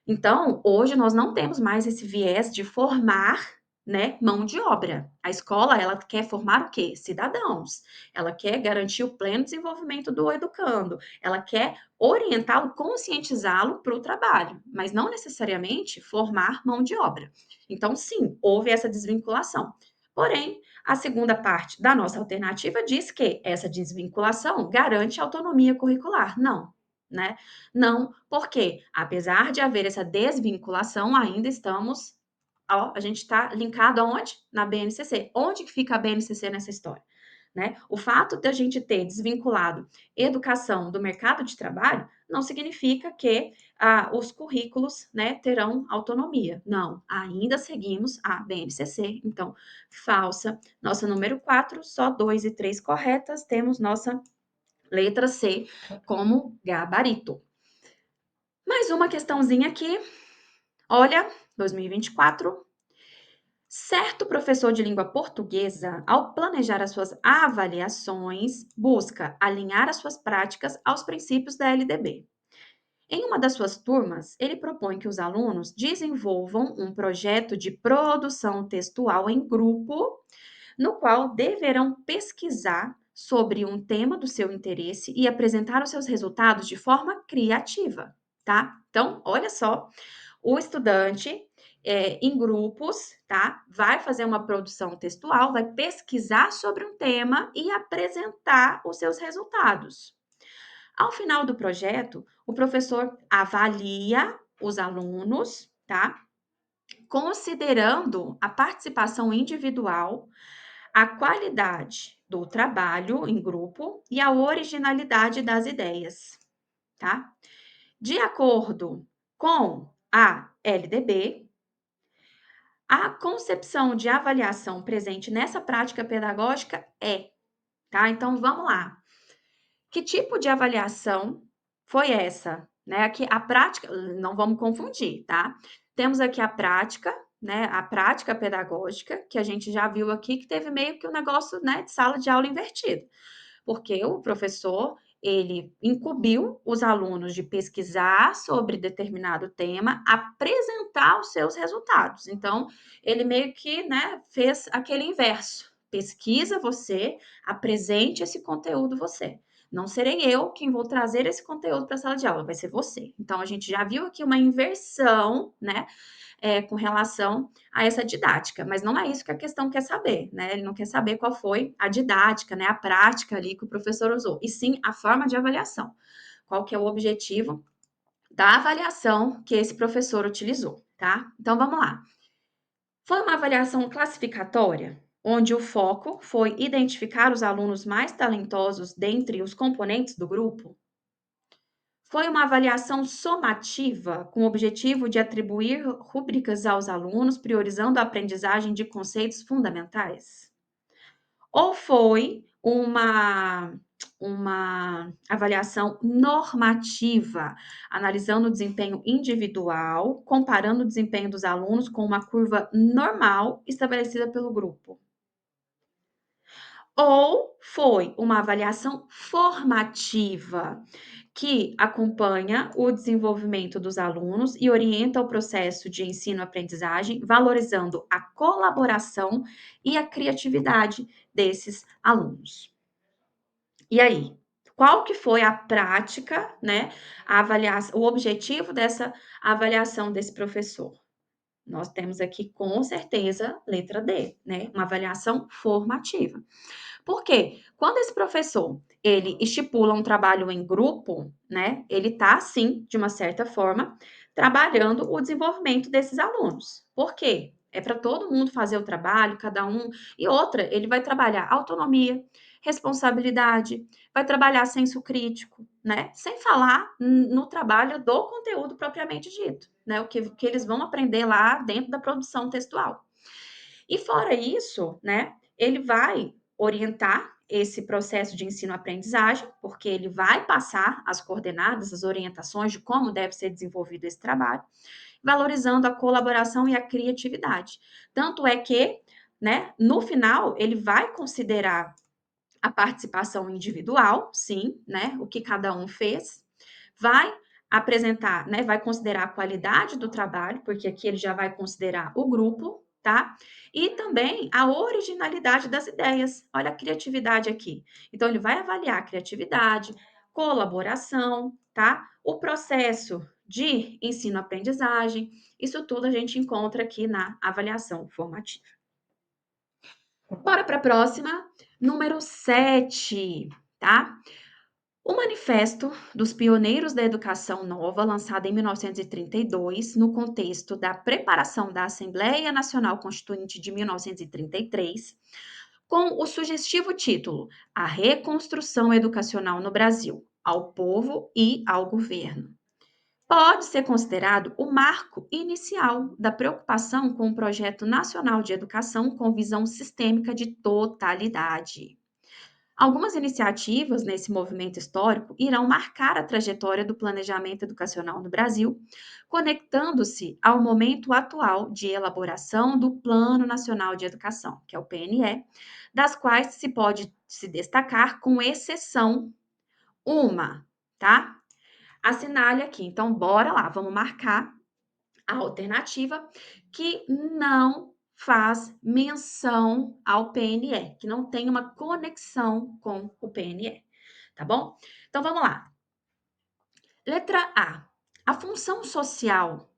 Então, hoje nós não temos mais esse viés de formar, né, mão de obra. A escola, ela quer formar o quê? Cidadãos. Ela quer garantir o pleno desenvolvimento do educando. Ela quer orientá-lo, conscientizá-lo para o trabalho, mas não necessariamente formar mão de obra. Então, sim, houve essa desvinculação. Porém, a segunda parte da nossa alternativa diz que essa desvinculação garante autonomia curricular. Não, né? Não, porque apesar de haver essa desvinculação, ainda estamos, ó, a gente está linkado aonde? Na BNCC. Onde que fica a BNCC nessa história? Né? O fato de a gente ter desvinculado educação do mercado de trabalho não significa que os currículos, né, terão autonomia. Não, ainda seguimos a BNCC. Então, falsa. Nossa número 4, só 2 e 3 corretas, temos nossa letra C como gabarito. Mais uma questãozinha aqui. Olha, 2024. Certo professor de língua portuguesa, ao planejar as suas avaliações, busca alinhar as suas práticas aos princípios da LDB. Em uma das suas turmas, ele propõe que os alunos desenvolvam um projeto de produção textual em grupo, no qual deverão pesquisar sobre um tema do seu interesse e apresentar os seus resultados de forma criativa. tá? Então, olha só, o estudante, em grupos, tá? Vai fazer uma produção textual, vai pesquisar sobre um tema e apresentar os seus resultados. Ao final do projeto, o professor avalia os alunos, tá? Considerando a participação individual, a qualidade do trabalho em grupo e a originalidade das ideias, tá? De acordo com a LDB, a concepção de avaliação presente nessa prática pedagógica é, tá? Então vamos lá. Que tipo de avaliação foi essa? Né? Aqui a prática, não vamos confundir, tá? Temos aqui a prática, né? A prática pedagógica, que a gente já viu aqui, que teve meio que um negócio, né, de sala de aula invertido, porque o professor ele incumbiu os alunos de pesquisar sobre determinado tema, apresentar os seus resultados. Então, ele meio que, né, fez aquele inverso. Pesquisa você, apresente esse conteúdo você. Não serei eu quem vou trazer esse conteúdo para a sala de aula, vai ser você. Então, a gente já viu aqui uma inversão, né, com relação a essa didática, mas não é isso que a questão quer saber, né? Ele não quer saber qual foi a didática, né, a prática ali que o professor usou, e sim a forma de avaliação. Qual que é o objetivo da avaliação que esse professor utilizou, tá? Então vamos lá. Foi uma avaliação classificatória, onde o foco foi identificar os alunos mais talentosos dentre os componentes do grupo? Foi uma avaliação somativa, com o objetivo de atribuir rúbricas aos alunos, priorizando a aprendizagem de conceitos fundamentais? Ou foi uma avaliação normativa, analisando o desempenho individual, comparando o desempenho dos alunos com uma curva normal estabelecida pelo grupo? Ou foi uma avaliação formativa, que acompanha o desenvolvimento dos alunos e orienta o processo de ensino-aprendizagem, valorizando a colaboração e a criatividade desses alunos. E aí, qual que foi a prática, né, a avaliação, o objetivo dessa avaliação desse professor? Nós temos aqui, com certeza, letra D, né, uma avaliação formativa. Por quê? Quando esse professor, ele estipula um trabalho em grupo, né, ele está, sim, de uma certa forma, trabalhando o desenvolvimento desses alunos. Por quê? É para todo mundo fazer o trabalho, cada um. E outra, ele vai trabalhar autonomia, responsabilidade, vai trabalhar senso crítico, né? Sem falar no trabalho do conteúdo propriamente dito, né? O que eles vão aprender lá dentro da produção textual. E fora isso, né, ele vai orientar esse processo de ensino-aprendizagem, porque ele vai passar as coordenadas, as orientações de como deve ser desenvolvido esse trabalho, valorizando a colaboração e a criatividade. Tanto é que, né, no final, ele vai considerar a participação individual, sim, né, o que cada um fez, vai apresentar, né, vai considerar a qualidade do trabalho, porque aqui ele já vai considerar o grupo, tá? E também a originalidade das ideias. Olha a criatividade aqui. Então ele vai avaliar a criatividade, colaboração, tá? O processo de ensino-aprendizagem, isso tudo a gente encontra aqui na avaliação formativa. Bora para a próxima, número 7, tá? O Manifesto dos Pioneiros da Educação Nova, lançado em 1932, no contexto da preparação da Assembleia Nacional Constituinte de 1933, com o sugestivo título A Reconstrução Educacional no Brasil, ao Povo e ao Governo. Pode ser considerado o marco inicial da preocupação com o Projeto Nacional de Educação com visão sistêmica de totalidade. Algumas iniciativas nesse movimento histórico irão marcar a trajetória do planejamento educacional no Brasil, conectando-se ao momento atual de elaboração do Plano Nacional de Educação, que é o PNE, das quais se pode se destacar com exceção uma, tá? Assinale aqui. Então, bora lá, vamos marcar a alternativa que não faz menção ao PNE, que não tem uma conexão com o PNE, tá bom? Então vamos lá. Letra A. A função social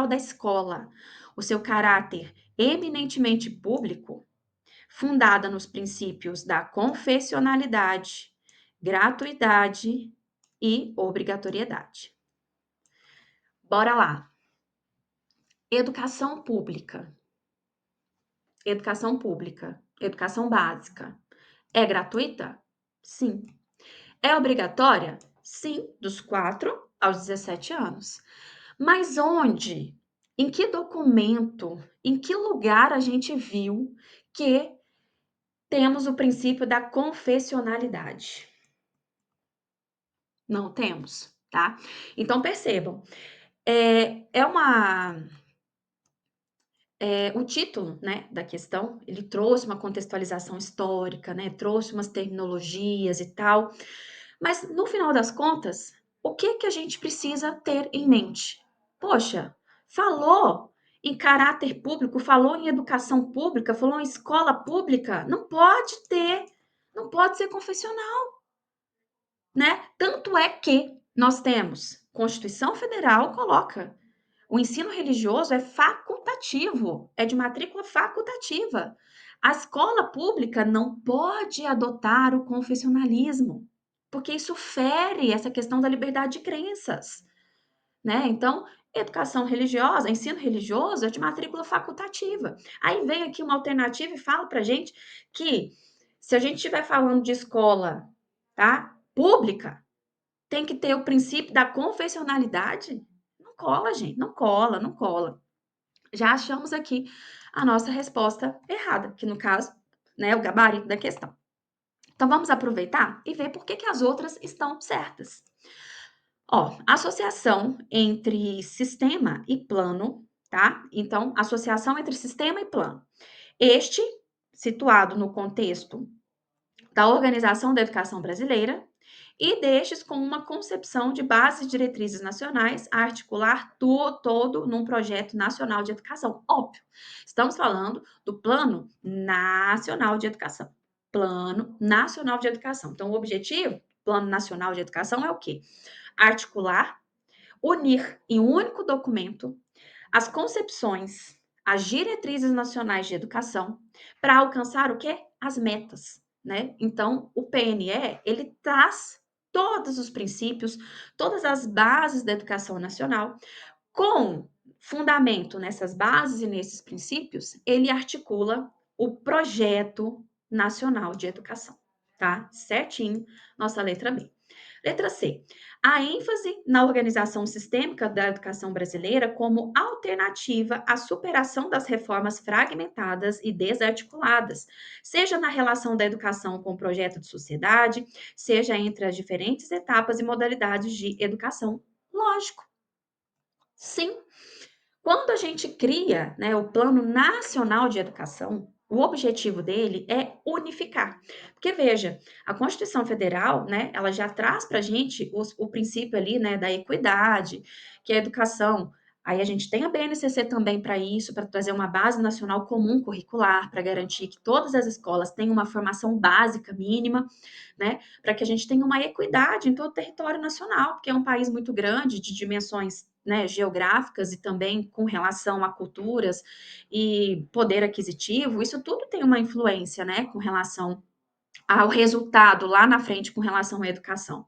da escola, o seu caráter eminentemente público, fundada nos princípios da confessionalidade, gratuidade e obrigatoriedade. Bora lá. Educação pública. Educação pública. Educação básica. É gratuita? Sim. É obrigatória? Sim, dos 4 aos 17 anos. Mas onde? Em que documento? Em que lugar a gente viu que temos o princípio da confessionalidade? Não temos, tá? Então percebam, é uma o título, né, da questão, ele trouxe uma contextualização histórica, né, trouxe umas terminologias e tal, mas no final das contas, o que que a gente precisa ter em mente? Poxa, falou em caráter público, falou em educação pública, falou em escola pública, não pode ser confessional, né? Tanto é que nós temos, Constituição Federal coloca o ensino religioso é facultativo, é de matrícula facultativa. A escola pública não pode adotar o confessionalismo, porque isso fere essa questão da liberdade de crenças, né? Então, educação religiosa, ensino religioso é de matrícula facultativa. Aí vem aqui uma alternativa e fala pra gente que se a gente estiver falando de escola, tá? Pública, tem que ter o princípio da confessionalidade? Não cola, gente, não cola, não cola. Já achamos aqui a nossa resposta errada, que no caso, né, o gabarito da questão. Então vamos aproveitar e ver por que as outras estão certas. Ó, associação entre sistema e plano, tá? Então, associação entre sistema e plano. Este, situado no contexto da Organização da Educação Brasileira, e destes com uma concepção de bases e diretrizes nacionais a articular todo num projeto nacional de educação. Óbvio, estamos falando do Plano Nacional de Educação. Plano Nacional de Educação. Então, o objetivo do Plano Nacional de Educação é o quê? Articular, unir em um único documento as concepções, as diretrizes nacionais de educação para alcançar o quê? As metas, né? Então, o PNE, ele traz todos os princípios, todas as bases da educação nacional, com fundamento nessas bases e nesses princípios, ele articula o projeto nacional de educação, tá? Certinho, nossa letra B. Letra C. A ênfase na organização sistêmica da educação brasileira como alternativa à superação das reformas fragmentadas e desarticuladas, seja na relação da educação com o projeto de sociedade, seja entre as diferentes etapas e modalidades de educação. Lógico, sim. Quando a gente cria, né, o Plano Nacional de Educação, o objetivo dele é unificar. Porque veja, a Constituição Federal, né, ela já traz para a gente o princípio ali, né, da equidade, que é a educação. Aí a gente tem a BNCC também para isso, para trazer uma base nacional comum curricular, para garantir que todas as escolas tenham uma formação básica mínima, né, para que a gente tenha uma equidade em todo o território nacional, porque é um país muito grande, de dimensões, né, geográficas e também com relação a culturas e poder aquisitivo, isso tudo tem uma influência, né, com relação ao resultado lá na frente com relação à educação.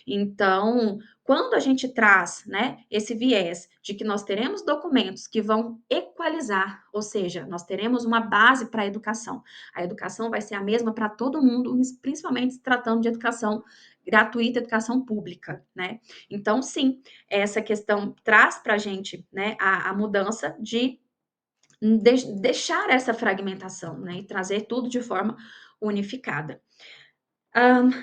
Então, quando a gente traz, né, esse viés de que nós teremos documentos que vão equalizar, ou seja, nós teremos uma base para a educação vai ser a mesma para todo mundo, principalmente se tratando de educação gratuita, educação pública, né? Então, sim, essa questão traz para a gente, né, a mudança de deixar essa fragmentação, né, e trazer tudo de forma unificada.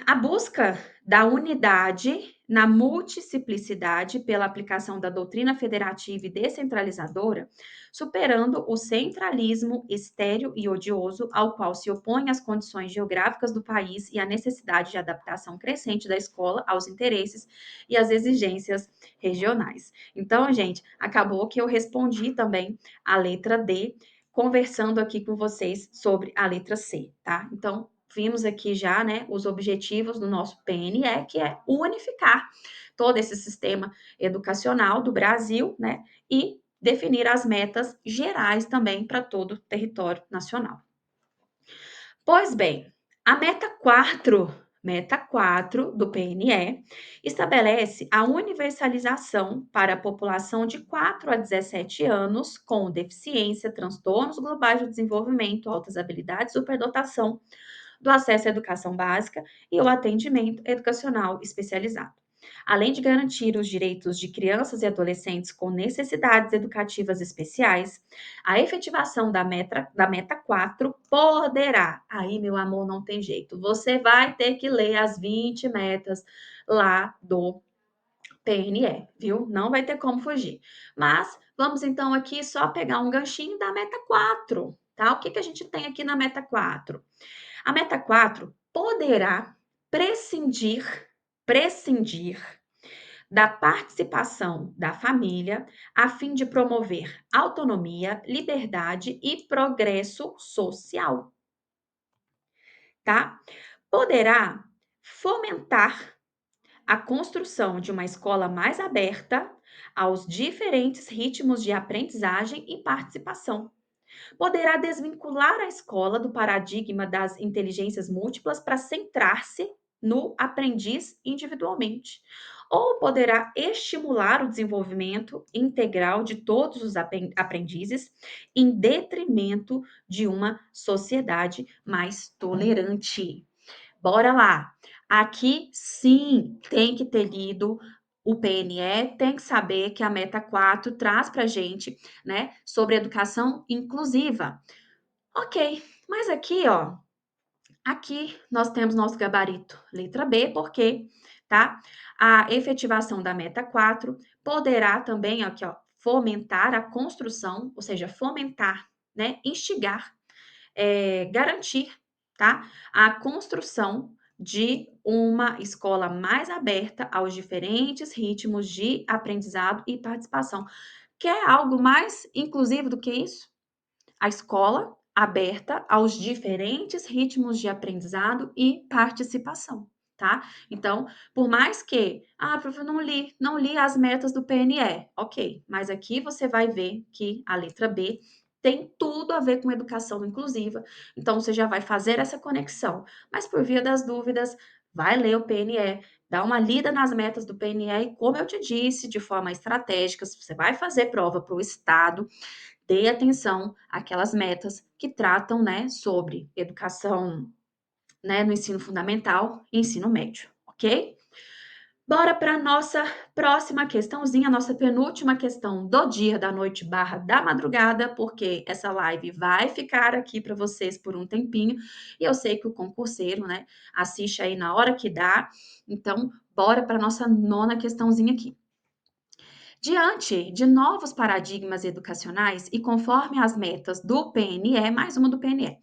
A busca da unidade na multiplicidade pela aplicação da doutrina federativa e descentralizadora, superando o centralismo estéril e odioso ao qual se opõem as condições geográficas do país e a necessidade de adaptação crescente da escola aos interesses e às exigências regionais. Então, gente, acabou que eu respondi também a letra D, conversando aqui com vocês sobre a letra C, tá? Então, vimos aqui já, né, os objetivos do nosso PNE, que é unificar todo esse sistema educacional do Brasil, né, e definir as metas gerais também para todo o território nacional. Pois bem, a meta 4 do PNE, estabelece a universalização para a população de 4 a 17 anos com deficiência, transtornos globais do desenvolvimento, altas habilidades, superdotação, do acesso à educação básica e o atendimento educacional especializado. Além de garantir os direitos de crianças e adolescentes com necessidades educativas especiais, a efetivação da meta 4 poderá. Aí, meu amor, não tem jeito. Você vai ter que ler as 20 metas lá do PNE, viu? Não vai ter como fugir. Mas vamos então aqui só pegar um ganchinho da meta 4, tá? O que que a gente tem aqui na meta 4? A meta 4 poderá prescindir da participação da família a fim de promover autonomia, liberdade e progresso social, tá? Poderá fomentar a construção de uma escola mais aberta aos diferentes ritmos de aprendizagem e participação. Poderá desvincular a escola do paradigma das inteligências múltiplas para centrar-se no aprendiz individualmente. Ou poderá estimular o desenvolvimento integral de todos os aprendizes, em detrimento de uma sociedade mais tolerante. Bora lá! Aqui sim tem que ter lido o PNE, tem que saber que a meta 4 traz para gente, né, sobre educação inclusiva. Ok, mas aqui, ó, aqui nós temos nosso gabarito, letra B, porque, tá? A efetivação da meta 4 poderá também, aqui, ó, fomentar a construção, ou seja, fomentar, né, instigar, garantir, tá? A construção de uma escola mais aberta aos diferentes ritmos de aprendizado e participação. Quer algo mais inclusivo do que isso? A escola aberta aos diferentes ritmos de aprendizado e participação, tá? Então, por mais que, prof, eu não li as metas do PNE, ok, mas aqui você vai ver que a letra B tem tudo a ver com educação inclusiva, então você já vai fazer essa conexão. Mas por via das dúvidas, vai ler o PNE, dá uma lida nas metas do PNE e, como eu te disse, de forma estratégica, se você vai fazer prova para o Estado, dê atenção àquelas metas que tratam, né, sobre educação, né, no ensino fundamental e ensino médio, ok? Bora para a nossa próxima questãozinha, nossa penúltima questão do dia, da noite barra da madrugada, porque essa live vai ficar aqui para vocês por um tempinho, e eu sei que o concurseiro, né, assiste aí na hora que dá, então bora para a nossa nona questãozinha aqui. Diante de novos paradigmas educacionais e conforme as metas do PNE, mais uma do PNE,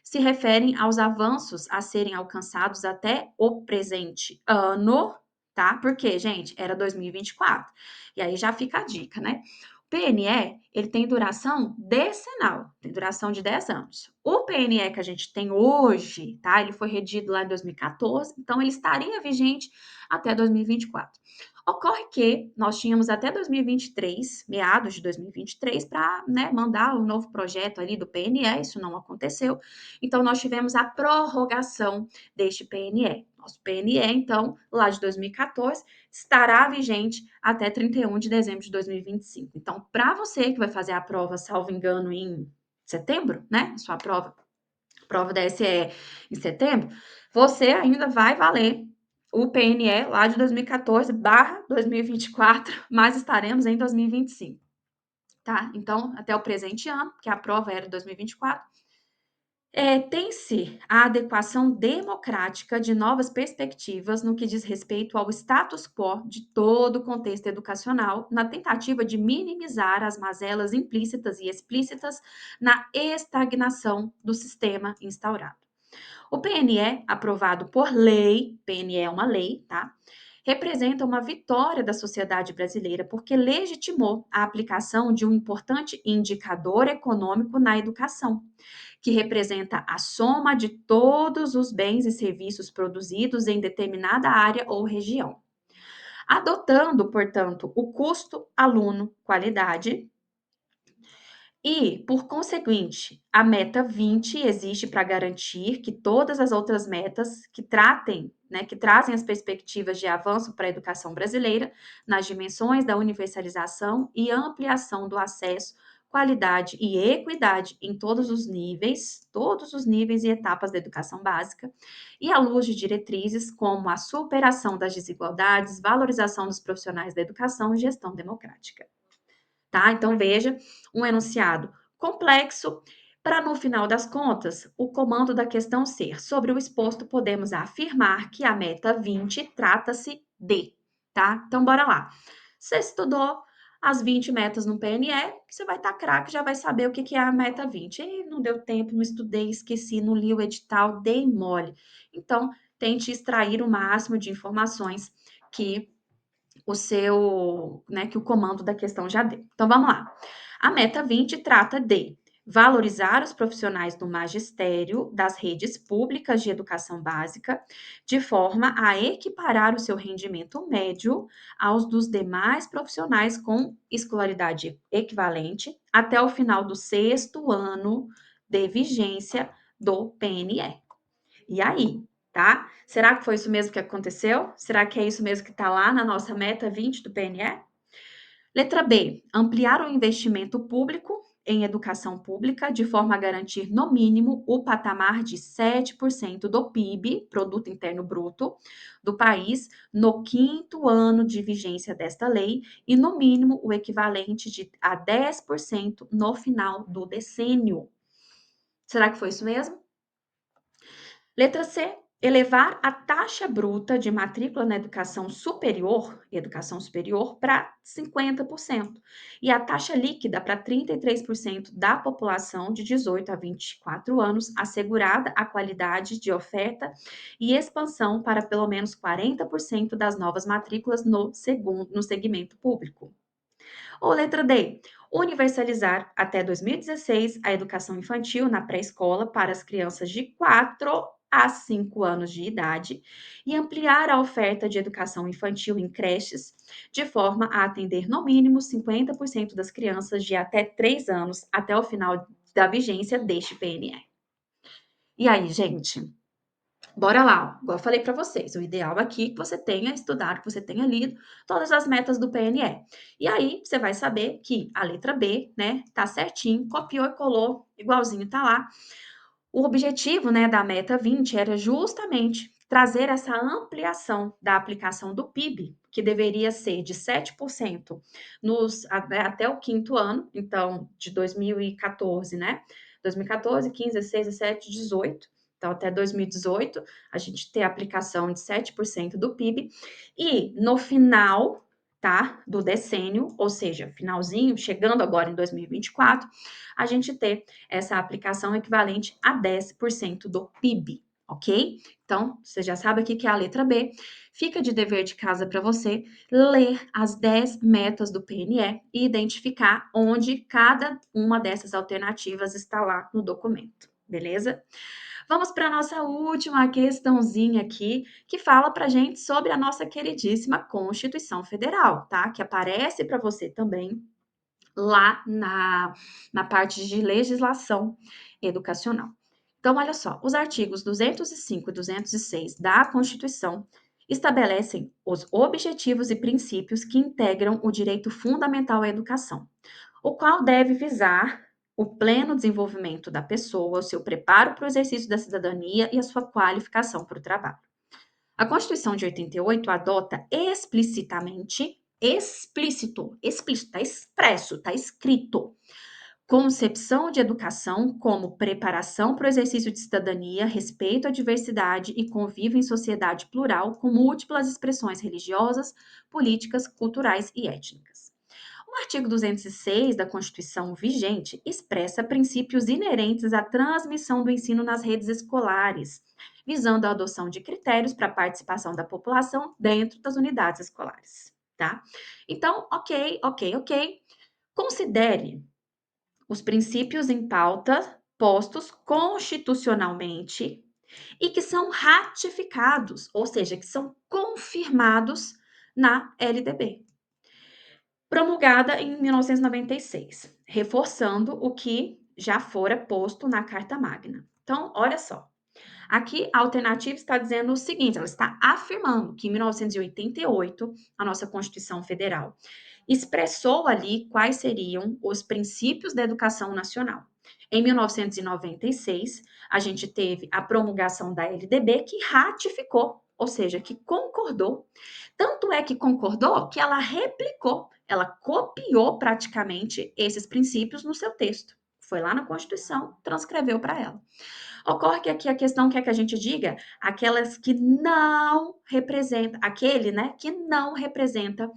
se referem aos avanços a serem alcançados até o presente ano, tá? Porque, gente, era 2024. E aí já fica a dica, né? O PNE, ele tem duração decenal, tem duração de 10 anos. O PNE que a gente tem hoje, tá? Ele foi redigido lá em 2014, então ele estaria vigente até 2024. Ocorre que nós tínhamos até 2023, meados de 2023, para, né, mandar o novo projeto ali do PNE, isso não aconteceu. Então, nós tivemos a prorrogação deste PNE. Nosso PNE, então, lá de 2014, estará vigente até 31 de dezembro de 2025. Então, para você que vai fazer a prova, salvo engano, em setembro, né? Sua prova da SE em setembro, você ainda vai valer o PNE lá de 2014/2024, mas estaremos em 2025, tá? Então, até o presente ano, que a prova era 2024, tem-se a adequação democrática de novas perspectivas no que diz respeito ao status quo de todo o contexto educacional, na tentativa de minimizar as mazelas implícitas e explícitas na estagnação do sistema instaurado. O PNE, aprovado por lei, PNE é uma lei, tá? Representa uma vitória da sociedade brasileira porque legitimou a aplicação de um importante indicador econômico na educação, que representa a soma de todos os bens e serviços produzidos em determinada área ou região. Adotando, portanto, o custo aluno qualidade e, por conseguinte, a meta 20 existe para garantir que todas as outras metas que tratem, né, que trazem as perspectivas de avanço para a educação brasileira nas dimensões da universalização e ampliação do acesso, qualidade e equidade em todos os níveis e etapas da educação básica, e à luz de diretrizes como a superação das desigualdades, valorização dos profissionais da educação e gestão democrática. Tá? Então, veja um enunciado complexo para, no final das contas, o comando da questão ser: sobre o exposto, podemos afirmar que a meta 20 trata-se de, tá? Então, bora lá. Você estudou as 20 metas no PNE, você vai estar craque, já vai saber o que é a meta 20. E não deu tempo, não estudei, esqueci, não li o edital, dei mole. Então, tente extrair o máximo de informações que que o comando da questão já deu. Então vamos lá. A meta 20 trata de valorizar os profissionais do magistério das redes públicas de educação básica, de forma a equiparar o seu rendimento médio aos dos demais profissionais com escolaridade equivalente até o final do sexto ano de vigência do PNE. E aí, tá? Será que foi isso mesmo que aconteceu? Será que é isso mesmo que está lá na nossa meta 20 do PNE? Letra B, ampliar o investimento público em educação pública, de forma a garantir, no mínimo, o patamar de 7% do PIB, Produto Interno Bruto, do país, no quinto ano de vigência desta lei, e, no mínimo, o equivalente a 10% no final do decênio. Será que foi isso mesmo? Letra C, elevar a taxa bruta de matrícula na educação superior para 50% e a taxa líquida para 33% da população de 18 a 24 anos, assegurada a qualidade de oferta e expansão para pelo menos 40% das novas matrículas no segmento público. Ou letra D, universalizar até 2016 a educação infantil na pré-escola para as crianças de 4 a 5 anos de idade e ampliar a oferta de educação infantil em creches, de forma a atender no mínimo 50% das crianças de até 3 anos até o final da vigência deste PNE. E aí, gente? Bora lá, igual eu falei para vocês, o ideal aqui é que você tenha estudado, que você tenha lido todas as metas do PNE. E aí você vai saber que a letra B, né, tá certinho, copiou e colou, igualzinho tá lá. O objetivo, né, da meta 20 era justamente trazer essa ampliação da aplicação do PIB, que deveria ser de 7% até o quinto ano, então de 2014, né? 2014, 15, 16, 17, 18. Então, até 2018, a gente ter a aplicação de 7% do PIB. E no final, tá, do decênio, ou seja, finalzinho, chegando agora em 2024, a gente ter essa aplicação equivalente a 10% do PIB, ok? Então, você já sabe aqui que é a letra B. Fica de dever de casa para você ler as 10 metas do PNE e identificar onde cada uma dessas alternativas está lá no documento, beleza? Vamos para a nossa última questãozinha aqui, que fala para gente sobre a nossa queridíssima Constituição Federal, tá? Que aparece para você também lá na parte de legislação educacional. Então, olha só, os artigos 205 e 206 da Constituição estabelecem os objetivos e princípios que integram o direito fundamental à educação, o qual deve visar o pleno desenvolvimento da pessoa, o seu preparo para o exercício da cidadania e a sua qualificação para o trabalho. A Constituição de 88 adota explicitamente, explícito, está expresso, está escrito, concepção de educação como preparação para o exercício de cidadania, respeito à diversidade e convívio em sociedade plural com múltiplas expressões religiosas, políticas, culturais e étnicas. O artigo 206 da Constituição vigente expressa princípios inerentes à transmissão do ensino nas redes escolares, visando a adoção de critérios para a participação da população dentro das unidades escolares, tá? Então, ok. Considere os princípios em pauta postos constitucionalmente e que são ratificados, ou seja, que são confirmados na LDB, promulgada em 1996, reforçando o que já fora posto na Carta Magna. Então, olha só. Aqui, a alternativa está dizendo o seguinte: ela está afirmando que em 1988, a nossa Constituição Federal expressou ali quais seriam os princípios da educação nacional. Em 1996, a gente teve a promulgação da LDB que ratificou, ou seja, que concordou. Tanto é que concordou que ela replicou, ela copiou praticamente esses princípios no seu texto. Foi lá na Constituição, transcreveu para ela. Ocorre que aqui a questão quer que a gente diga aquelas que não representa, aquele, né, que não representa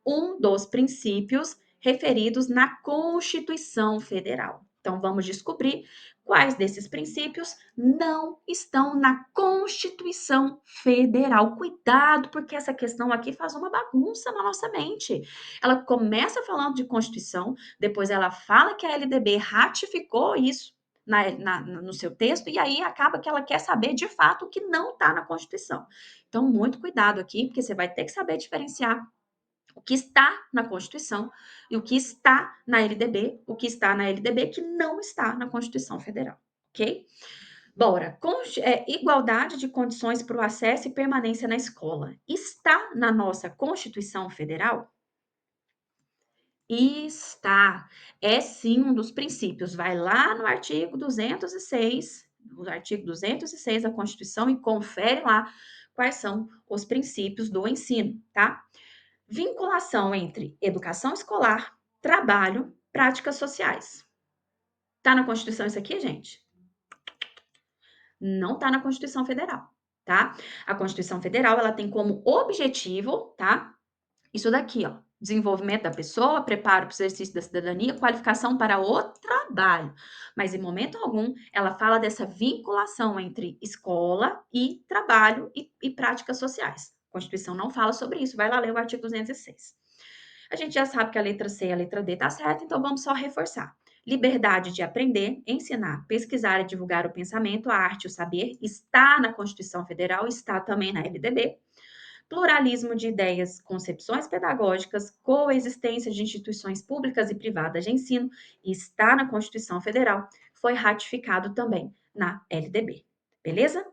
um dos princípios referidos na Constituição Federal. Então vamos descobrir quais desses princípios não estão na Constituição Federal. Cuidado, porque essa questão aqui faz uma bagunça na nossa mente. Ela começa falando de Constituição, depois ela fala que a LDB ratificou isso no seu texto, e aí acaba que ela quer saber de fato o que não está na Constituição. Então, muito cuidado aqui, porque você vai ter que saber diferenciar o que está na Constituição e o que está na LDB, o que está na LDB que não está na Constituição Federal, ok? Bora, igualdade de condições para o acesso e permanência na escola. Está na nossa Constituição Federal? Está. É sim um dos princípios. Vai lá no artigo 206, no artigo 206 da Constituição e confere lá quais são os princípios do ensino, tá? Vinculação entre educação escolar, trabalho, práticas sociais. Tá na Constituição isso aqui, gente? Não tá na Constituição Federal, tá? A Constituição Federal, ela tem como objetivo, tá? Isso daqui, ó. Desenvolvimento da pessoa, preparo para o exercício da cidadania, qualificação para o trabalho. Mas em momento algum ela fala dessa vinculação entre escola e trabalho e práticas sociais. A Constituição não fala sobre isso. Vai lá ler o artigo 206. A gente já sabe que a letra C e a letra D tá certa, então vamos só reforçar. Liberdade de aprender, ensinar, pesquisar e divulgar o pensamento, a arte e o saber está na Constituição Federal, está também na LDB. Pluralismo de ideias, concepções pedagógicas, coexistência de instituições públicas e privadas de ensino, está na Constituição Federal, foi ratificado também na LDB. Beleza?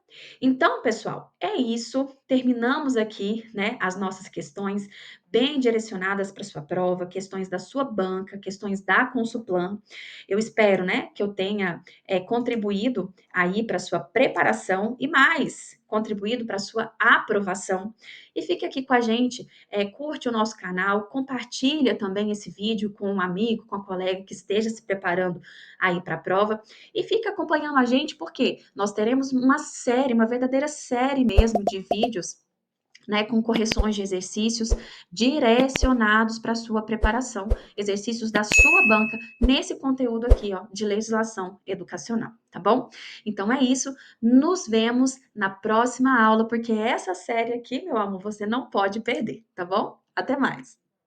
Então, pessoal, é isso. Terminamos aqui, né, as nossas questões bem direcionadas para sua prova, questões da sua banca, questões da Consulplan. Eu espero, né, que eu tenha contribuído aí para sua preparação e mais, contribuído para sua aprovação. E fique aqui com a gente, curte o nosso canal, compartilha também esse vídeo com um amigo, com um colega que esteja se preparando aí para a prova e fica acompanhando a gente porque nós teremos uma série, uma verdadeira série mesmo de vídeos, né, com correções de exercícios direcionados para a sua preparação, exercícios da sua banca nesse conteúdo aqui, ó, de legislação educacional, tá bom? Então é isso, nos vemos na próxima aula, porque essa série aqui, meu amor, você não pode perder, tá bom? Até mais!